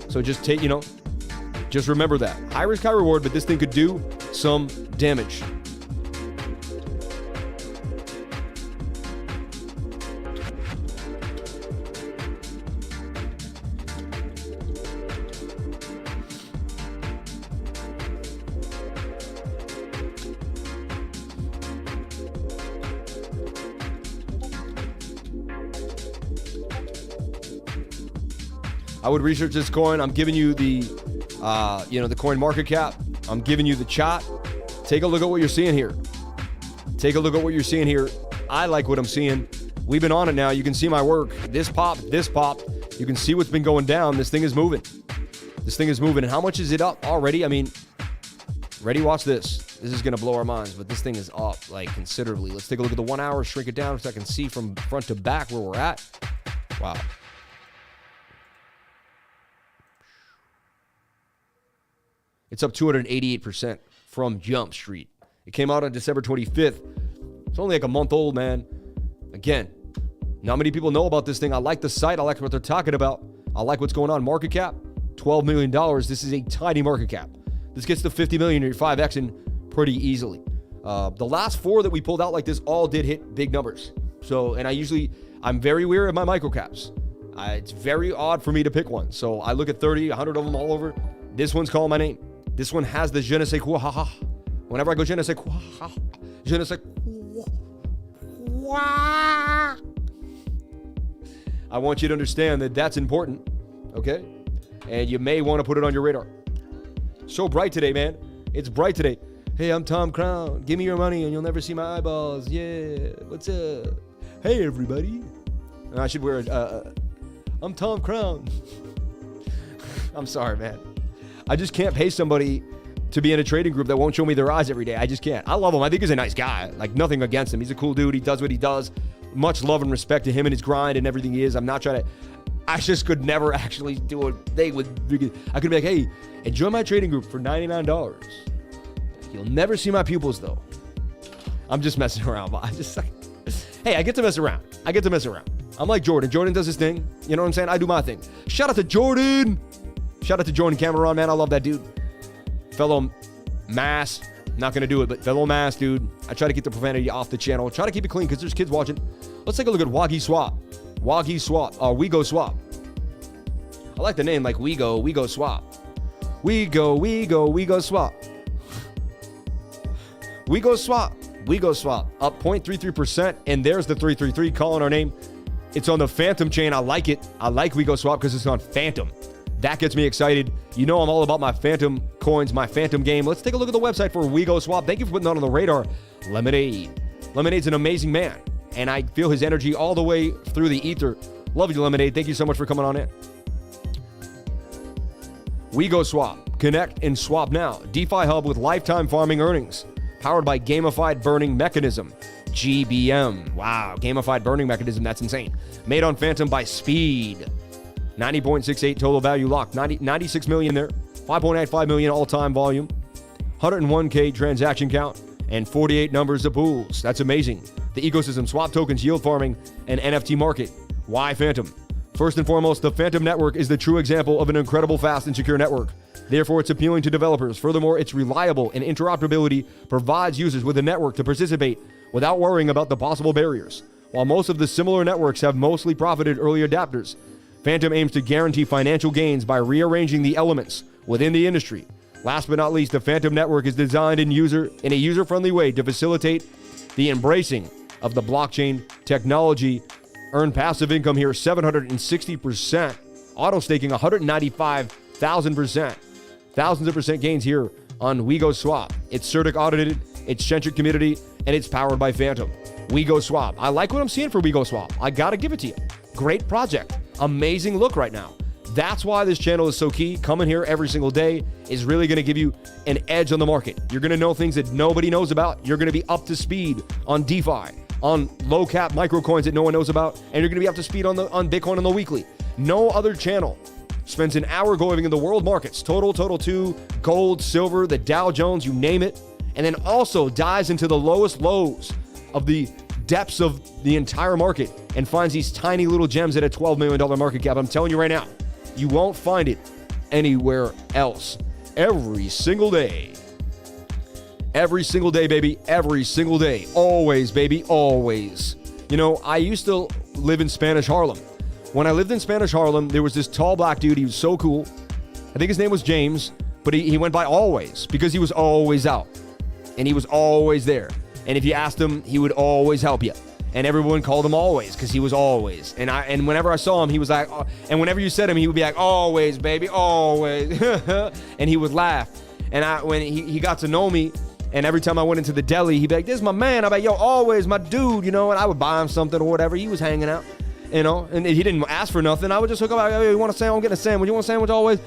So just take, just remember that. High risk, high reward, but this thing could do some damage. I would research this coin. I'm giving you the, the coin market cap. I'm giving you the chart. Take a look at what you're seeing here. Take a look at what you're seeing here. I like what I'm seeing. We've been on it now. You can see my work. This popped. This popped. You can see what's been going down. This thing is moving. This thing is moving. And how much is it up already? I mean, ready? Watch this. This is going to blow our minds, but this thing is up like considerably. Let's take a look at the 1 hour, shrink it down so I can see from front to back where we're at. Wow. It's up 288% from Jump Street. It came out on December 25th. It's only like a month old, man. Again, not many people know about this thing. I like the site. I like what they're talking about. I like what's going on. Market cap, $12 million. This is a tiny market cap. This gets to 50 million or 5Xing pretty easily. The last 4 that we pulled out like this all did hit big numbers. So, and I'm very wary of my micro caps. It's very odd for me to pick one. So I look at 30, 100 of them all over. This one's calling my name. This one has the je ne sais quoi. Whenever I go je ne sais quoi, je ne sais quoi. I want you to understand that that's important, okay? And you may want to put it on your radar. So bright today, man. It's bright today. Hey, I'm Tom Crown. Give me your money and you'll never see my eyeballs. Yeah, what's up? Hey, everybody. And I should wear I'm Tom Crown. I'm sorry, man. I just can't pay somebody to be in a trading group that won't show me their eyes every day. I just can't. I love him. I think he's a nice guy. Like, nothing against him. He's a cool dude. He does what he does. Much love and respect to him and his grind and everything he is. I'm not trying to... I just could never actually do a thing with... I could be like, hey, enjoy my trading group for $99. You'll never see my pupils, though. I'm just messing around. But I'm just like... Hey, I get to mess around. I'm like Jordan. Jordan does his thing. You know what I'm saying? I do my thing. Shout out to Jordan. Shout out to Jordan Cameron, man. I love that dude. Fellow mass. Not going to do it, but fellow mass, dude. I try to keep the profanity off the channel. Try to keep it clean because there's kids watching. Let's take a look at WIGO Swap. WIGO Swap. I like the name, like WIGO Swap. WIGO Swap. WIGO Swap. Up 0.33%, and there's the 333 calling our name. It's on the Phantom chain. I like it. I like WIGO Swap because it's on Phantom. That gets me excited. You know I'm all about my Phantom coins, my Phantom game. Let's take a look at the website for WIGO Swap. Thank you for putting that on the radar. Lemonade. Lemonade's an amazing man, and I feel his energy all the way through the ether. Love you, Lemonade. Thank you so much for coming on in. WIGO Swap. Connect and swap now. DeFi hub with lifetime farming earnings. Powered by gamified burning mechanism. GBM. Wow, gamified burning mechanism. That's insane. Made on Phantom by Speed. 90.68 total value locked. 96 million there. 5.85 million all-time volume. 101K transaction count. And 48 numbers of pools. That's amazing. The ecosystem, swap tokens, yield farming, and NFT market. Why Phantom? First and foremost, the Phantom network is the true example of an incredible, fast, and secure network. Therefore, it's appealing to developers. Furthermore, it's reliable, and interoperability provides users with a network to participate without worrying about the possible barriers. While most of the similar networks have mostly profited early adapters, Phantom aims to guarantee financial gains by rearranging the elements within the industry. Last but not least, the Phantom network is designed in a user-friendly way to facilitate the embracing of the blockchain technology. Earn passive income here 760%. Auto staking 195,000%. Thousands of percent gains here on WIGO Swap. It's CertiK audited, it's centric community, and it's powered by Phantom. WIGO Swap. I like what I'm seeing for WIGO Swap. I gotta give it to you. Great project. Amazing look right now. That's why this channel is so key. Coming here every single day is really going to give you an edge on the market. You're going to know things that nobody knows about. You're going to be up to speed on DeFi, on low cap micro coins that no one knows about, and you're going to be up to speed on Bitcoin on the weekly. No other channel spends an hour going in the world markets, total 2, gold, silver, the Dow Jones, you name it, and then also dives into the lowest lows of the depths of the entire market and finds these tiny little gems at a $12 million market cap. I'm telling you right now, you won't find it anywhere else. Every single day. Every single day, baby. Every single day. Always, baby. Always. You know, I used to live in Spanish Harlem. When I lived in Spanish Harlem, there was this tall black dude. He was so cool. I think his name was James, but he went by Always because he was always out. And he was always there. And if you asked him, he would always help you. And everyone called him Always because he was always. And whenever I saw him, he was like, oh, and whenever you said him, he would be like, always, baby, always. And he would laugh. And when he got to know me, and every time I went into the deli, he'd be like, this is my man. I'd be like, yo, Always, my dude, you know, and I would buy him something or whatever. He was hanging out, you know, and he didn't ask for nothing. I would just hook up, hey, you want a sandwich? I'm getting a sandwich. You want a sandwich? Always?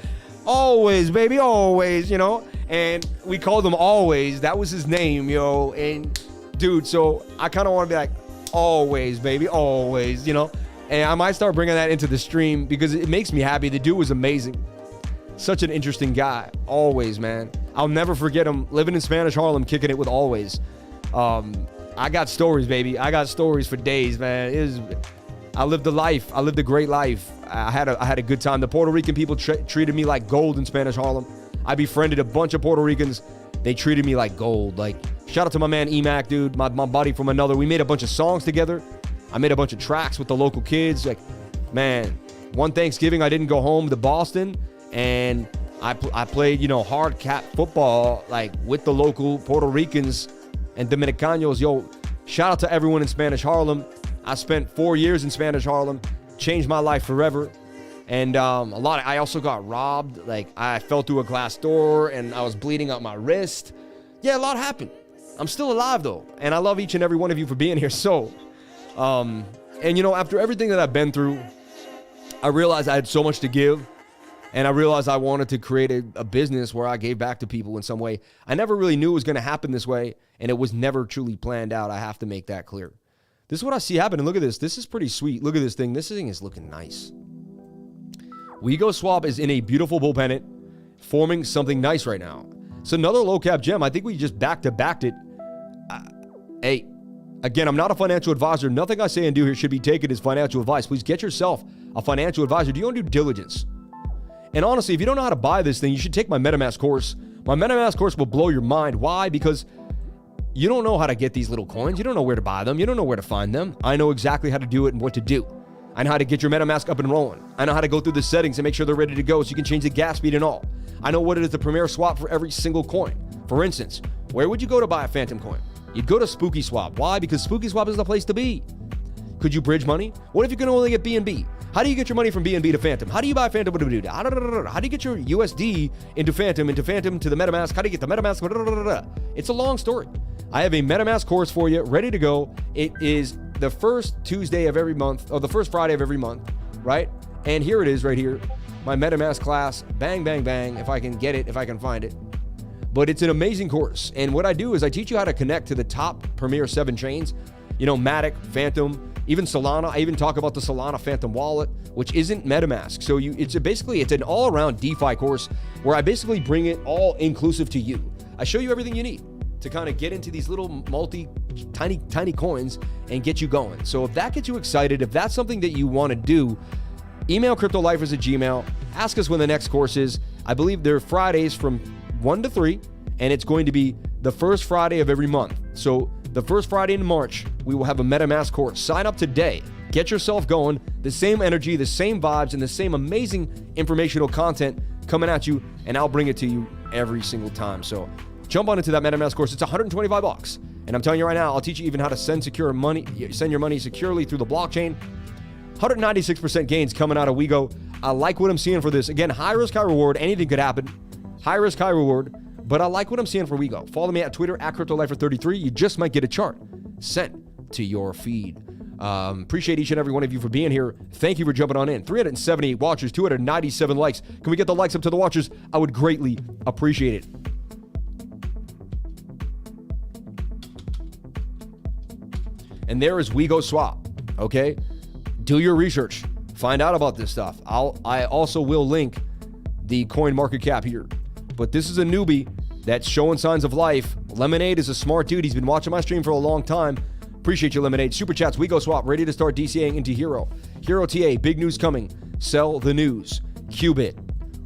Always, baby, always, you know. And we called him Always. That was his name, yo. And dude, so I kind of want to be like, always, baby, always, you know. And I might start bringing that into the stream because it makes me happy. The dude was amazing. Such an interesting guy. Always, man. I'll never forget him living in Spanish Harlem, kicking it with Always. I got stories, baby. I got stories for days, man. I lived a life. I lived a great life. I had a good time. The Puerto Rican people treated me like gold in Spanish Harlem. I befriended a bunch of Puerto Ricans. They treated me like gold. Like, shout out to my man Emac, dude, my buddy from another. We made a bunch of songs together. I made a bunch of tracks with the local kids. Like, man, one Thanksgiving I didn't go home to Boston, and I played, you know, hard cap football, like, with the local Puerto Ricans and Dominicanos. Yo, shout out to everyone in Spanish Harlem. I spent 4 years in Spanish Harlem, changed my life forever. And I also got robbed. Like, I fell through a glass door and I was bleeding out my wrist. Yeah, a lot happened. I'm still alive though. And I love each and every one of you for being here. So, and you know, after everything that I've been through, I realized I had so much to give. And I realized I wanted to create a business where I gave back to people in some way. I never really knew it was going to happen this way. And it was never truly planned out. I have to make that clear. This is what I see happening. Look at this. This is pretty sweet. Look at this thing. This thing is looking nice. WIGO Swap is in a beautiful bull pennant, forming something nice right now. It's another low cap gem. I think we just backed it. Hey, again, I'm not a financial advisor. Nothing I say and do here should be taken as financial advice. Please get yourself a financial advisor. Do your own due diligence. And honestly, if you don't know how to buy this thing, you should take my MetaMask course. My MetaMask course will blow your mind. Why? Because you don't know how to get these little coins. You don't know where to buy them. You don't know where to find them. I know exactly how to do it and what to do. I know how to get your MetaMask up and rolling. I know how to go through the settings and make sure they're ready to go so you can change the gas speed and all. I know what it is the premier swap for every single coin. For instance, where would you go to buy a Phantom coin? You'd go to Spooky Swap. Why? Because Spooky Swap is the place to be. Could you bridge money? What if you can only get BNB? How do you get your money from BNB to Phantom? How do you buy Phantom? How do you get your USD into Phantom to the MetaMask? How do you get the MetaMask? It's a long story. I have a MetaMask course for you, ready to go. It is the first Tuesday of every month, or the first Friday of every month, right? And here it is right here, my MetaMask class, bang, bang, bang, if I can get it, if I can find it. But it's an amazing course. And what I do is I teach you how to connect to the top premier 7 chains, you know, Matic, Phantom, Even Solana, I even talk about the Solana Phantom Wallet, which isn't MetaMask. So it's an all-around DeFi course where I basically bring it all inclusive to you. I show you everything you need to kind of get into these little tiny coins and get you going. So if that gets you excited, if that's something that you want to do, email CryptoLifers@gmail. Ask us when the next course is. I believe they're Fridays from 1 to 3, and it's going to be the first Friday of every month. So the first Friday in March, we will have a MetaMask course. Sign up today. Get yourself going. The same energy, the same vibes, and the same amazing informational content coming at you, and I'll bring it to you every single time. So jump on into that MetaMask course. It's $125. And I'm telling you right now, I'll teach you even how to send your money securely through the blockchain. 196% gains coming out of WIGO. I like what I'm seeing for this. Again, high risk, high reward. Anything could happen. High risk, high reward. But I like what I'm seeing for WIGO. Follow me at Twitter at CryptoLifer33. You just might get a chart sent to your feed. Appreciate each and every one of you for being here. Thank you for jumping on in. 378 watchers, 297 likes. Can we get the likes up to the watchers? I would greatly appreciate it. And there is WIGO Swap, okay? Do your research. Find out about this stuff. I also will link the coin market cap here. But this is a newbie that's showing signs of life. Lemonade is a smart dude. He's been watching my stream for a long time. Appreciate you, Lemonade. Super chats, WIGO Swap, ready to start DCAing into Hero. Hero TA, big news coming. Sell the news. QBIT.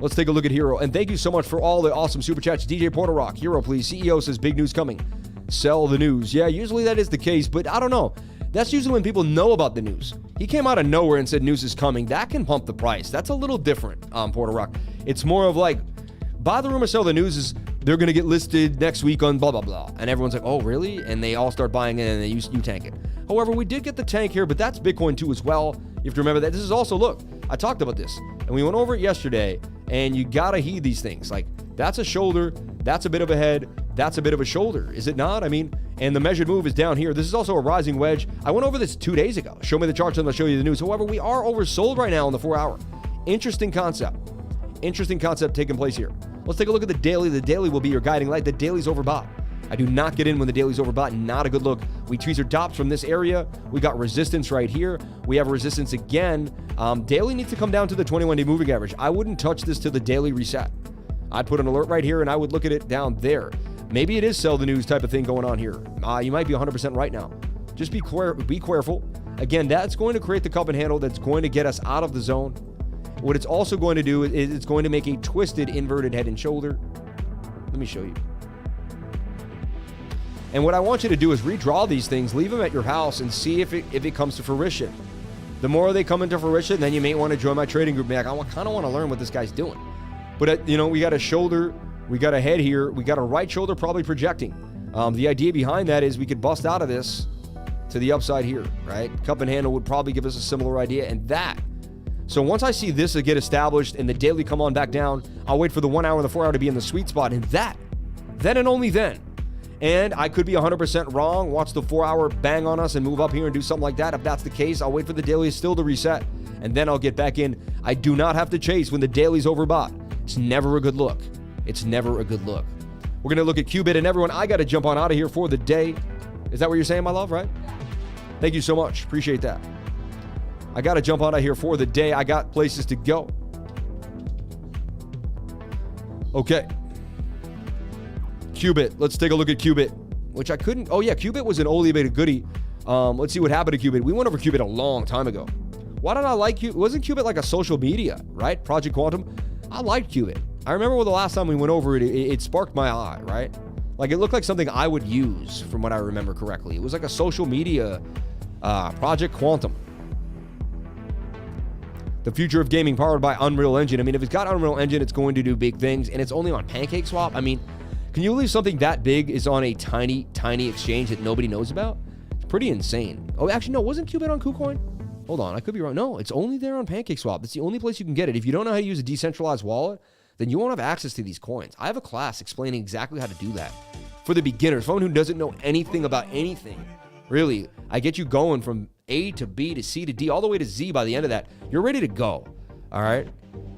Let's take a look at Hero. And thank you so much for all the awesome super chats. DJ Porter Rock, Hero, please. CEO says big news coming. Sell the news. Yeah, usually that is the case, but I don't know. That's usually when people know about the news. He came out of nowhere and said news is coming. That can pump the price. That's a little different, Porter Rock. It's more of like, buy the rumor, sell the news is they're going to get listed next week on blah, blah, blah. And everyone's like, oh, really? And they all start buying it and you tank it. However, we did get the tank here, but that's Bitcoin too as well. You have to remember that. This is also, look, I talked about this and we went over it yesterday, and you got to heed these things. Like, that's a shoulder, that's a bit of a head, that's a bit of a shoulder. Is it not? I mean, and the measured move is down here. This is also a rising wedge. I went over this 2 days ago. Show me the charts and I'll show you the news. However, we are oversold right now on the 4 hour. Interesting concept. Interesting concept taking place here. Let's take a look at the daily. The daily will be your guiding light. The daily's overbought. I do not get in when the daily's overbought. Not a good look. We tweezer tops from this area. We got resistance right here. We have resistance again. Daily needs to come down to the 21-day moving average. I wouldn't touch this to the daily reset. I'd put an alert right here and I would look at it down there. Maybe it is sell the news type of thing going on here. You might be 100% right now. Just be careful. Again, that's going to create the cup and handle that's going to get us out of the zone. What it's also going to do is it's going to make a twisted inverted head and shoulder. Let me show you. And what I want you to do is redraw these things, leave them at your house, and see if it comes to fruition. The more they come into fruition, then you may want to join my trading group. I kind of want to learn what this guy's doing. But, we got a shoulder, we got a head here, we got a right shoulder probably projecting. The idea behind that is we could bust out of this to the upside here, right? Cup and handle would probably give us a similar idea, and that. So once I see this get established and the daily come on back down, I'll wait for the 1 hour and the 4 hour to be in the sweet spot, and that, then and only then. And I could be 100% wrong, watch the 4 hour bang on us and move up here and do something like that. If that's the case, I'll wait for the daily still to reset, and then I'll get back in. I do not have to chase when the daily's overbought. It's never a good look. It's never a good look. We're going to look at QBIT, and everyone, I got to jump on out of here for the day. Is that what you're saying, my love, right? Thank you so much. Appreciate that. I got to jump out of here for the day. I got places to go. Okay. QBIT. Let's take a look at QBIT, which I couldn't. Oh, yeah. QBIT was an oldie but a goodie. Let's see what happened to QBIT. We went over QBIT a long time ago. Why did I like QBIT? Wasn't QBIT like a social media, right? Project Quantum. I liked QBIT. I remember the last time we went over it, it sparked my eye, right? Like, it looked like something I would use from what I remember correctly. It was like a social media Project Quantum. The future of gaming powered by Unreal Engine. I mean, if it's got Unreal Engine, it's going to do big things, and it's only on PancakeSwap. I mean, can you believe something that big is on a tiny, tiny exchange that nobody knows about? It's pretty insane. Oh, actually, no, wasn't QBIT on KuCoin? Hold on, I could be wrong. No, it's only there on PancakeSwap. That's the only place you can get it. If you don't know how to use a decentralized wallet, then you won't have access to these coins. I have a class explaining exactly how to do that. For the beginners, someone who doesn't know anything about anything, really, I get you going from A to B to C to D, all the way to Z by the end of that. You're ready to go, all right?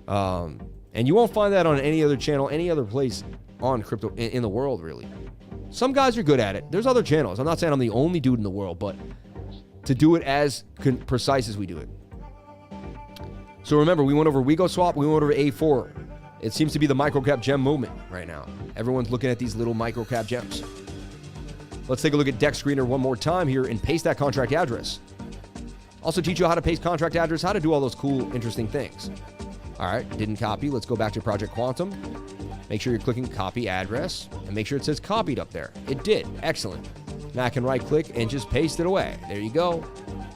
And you won't find that on any other channel, any other place on crypto in the world, really. Some guys are good at it. There's other channels. I'm not saying I'm the only dude in the world, but to do it as precise as we do it. So remember, we went over WIGO swap, we went over A4. It seems to be the microcap gem movement right now. Everyone's looking at these little microcap gems. Let's take a look at Deck Screener one more time here and paste that contract address. Also teach you how to paste contract address, how to do all those cool, interesting things. All right, didn't copy. Let's go back to Project Quantum. Make sure you're clicking copy address and make sure it says copied up there. It did. Excellent. Now I can right click and just paste it away. There you go.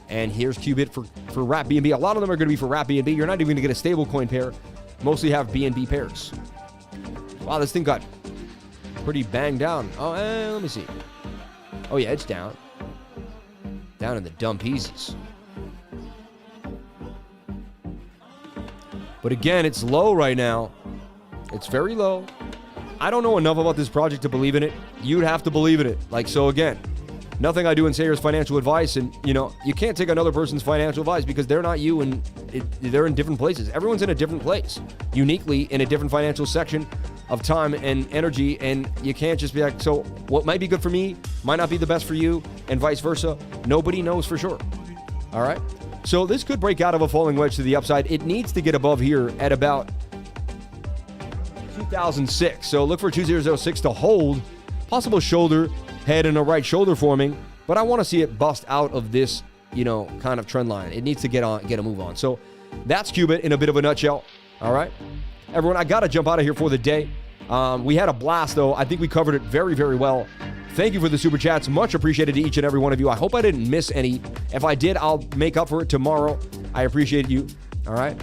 And here's QBIT for wrap BNB. A lot of them are going to be for wrap BNB. You're not even going to get a stable coin pair. Mostly have BNB pairs. Wow, this thing got pretty banged down. Oh, let me see. Oh yeah, it's down. Down in the dumb pieces. But again, it's low right now. It's very low. I don't know enough about this project to believe in it. You'd have to believe in it. Like, so again, nothing I do and say here is financial advice. And, you know, you can't take another person's financial advice because they're not you and they're in different places. Everyone's in a different place, uniquely in a different financial section of time and energy. And you can't just be like, so what might be good for me might not be the best for you and vice versa. Nobody knows for sure. All right. So this could break out of a falling wedge to the upside. It needs to get above here at about 2006. So look for 2006 to hold. Possible shoulder, head, and a right shoulder forming. But I want to see it bust out of this, you know, kind of trend line. It needs to get a move on. So that's QBIT in a bit of a nutshell. All right. Everyone, I got to jump out of here for the day. We had a blast, though. I think we covered it very, very well. Thank you for the super chats. Much appreciated to each and every one of you. I hope I didn't miss any. If I did, I'll make up for it tomorrow. I appreciate you. All right.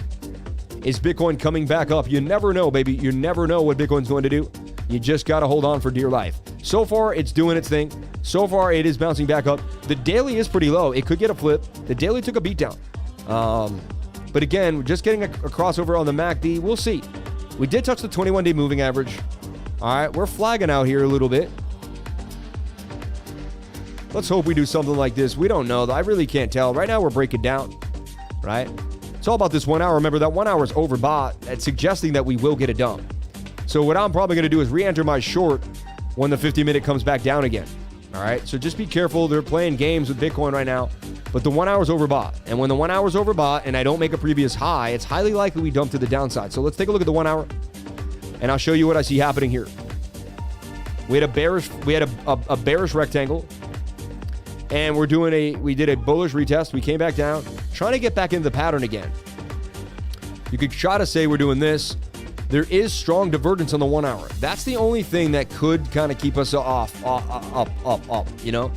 Is Bitcoin coming back up? You never know, baby. You never know what Bitcoin's going to do. You just got to hold on for dear life. So far, it's doing its thing. So far, it is bouncing back up. The daily is pretty low. It could get a flip. The daily took a beat down. But again, we're just getting a crossover on the MACD. We'll see. We did touch the 21-day moving average. All right. We're flagging out here a little bit. Let's hope we do something like this. We don't know, though. I really can't tell. Right now, we're breaking down, right? It's all about this 1 hour. Remember, that 1 hour is overbought. That's suggesting that we will get a dump. So what I'm probably going to do is re-enter my short when the 50-minute comes back down again, all right? So just be careful. They're playing games with Bitcoin right now, but the 1 hour is overbought. And when the 1 hour is overbought and I don't make a previous high, it's highly likely we dump to the downside. So let's take a look at the 1 hour, and I'll show you what I see happening here. We had a bearish rectangle. And we did a bullish retest. We came back down, trying to get back into the pattern again. You could try to say we're doing this. There is strong divergence on the 1 hour. That's the only thing that could kind of keep us up, you know?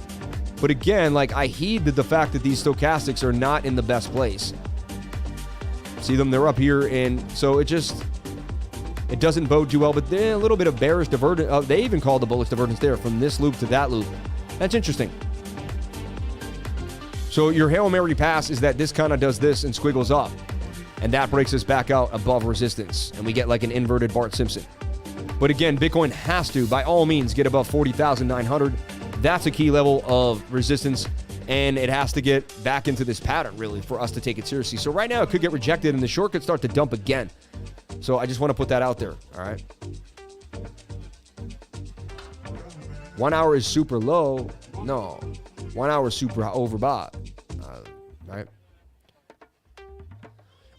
But again, like, I heed the fact that these stochastics are not in the best place. See them? They're up here, and so it doesn't bode too well, but then a little bit of bearish divergence. They even call the bullish divergence there from this loop to that loop. That's interesting. So your Hail Mary pass is that this kind of does this and squiggles up. And that breaks us back out above resistance. And we get like an inverted Bart Simpson. But again, Bitcoin has to, by all means, get above 40,900. That's a key level of resistance. And it has to get back into this pattern, really, for us to take it seriously. So right now, it could get rejected and the short could start to dump again. So I just want to put that out there, all right? 1 hour is super low. No. 1 hour is super overbought. Right?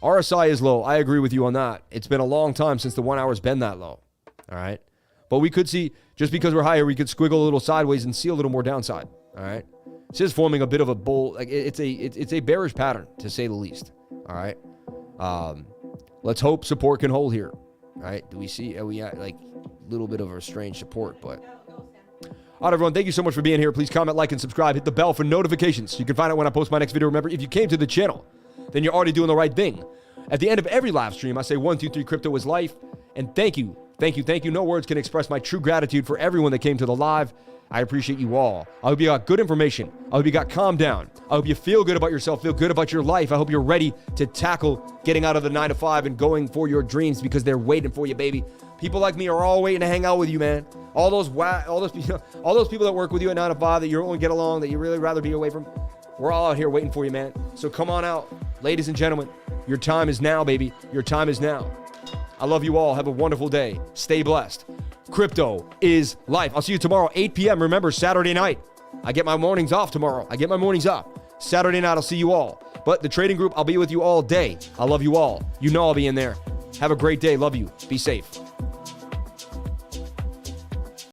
RSI is low. I agree with you on that. It's been a long time since the 1 hour has been that low. All right. But we could see, just because we're higher, we could squiggle a little sideways and see a little more downside. All right. This is forming a bit of a bull. Like it's a bearish pattern, to say the least. All right. Let's hope support can hold here. All right. Do we see? Are we at like a little bit of a strange support, but. All right, everyone, thank you so much for being here. Please comment, like, and subscribe. Hit the bell for notifications. You can find out when I post my next video. Remember, if you came to the channel, then you're already doing the right thing. At the end of every live stream, I say 1, 2, 3, crypto is life. And thank you. Thank you. Thank you. No words can express my true gratitude for everyone that came to the live. I appreciate you all. I hope you got good information. I hope you got calmed down. I hope you feel good about yourself, feel good about your life. I hope you're ready to tackle getting out of the 9 to 5 and going for your dreams because they're waiting for you, baby. People like me are all waiting to hang out with you, man. All those people that work with you at 9 to 5 that you don't get along, that you really rather be away from. We're all out here waiting for you, man. So come on out. Ladies and gentlemen, your time is now, baby. Your time is now. I love you all. Have a wonderful day. Stay blessed. Crypto is life. I'll see you tomorrow, 8 p.m. Remember, Saturday night. I get my mornings off tomorrow. Saturday night, I'll see you all. But the trading group, I'll be with you all day. I love you all. You know I'll be in there. Have a great day. Love you. Be safe.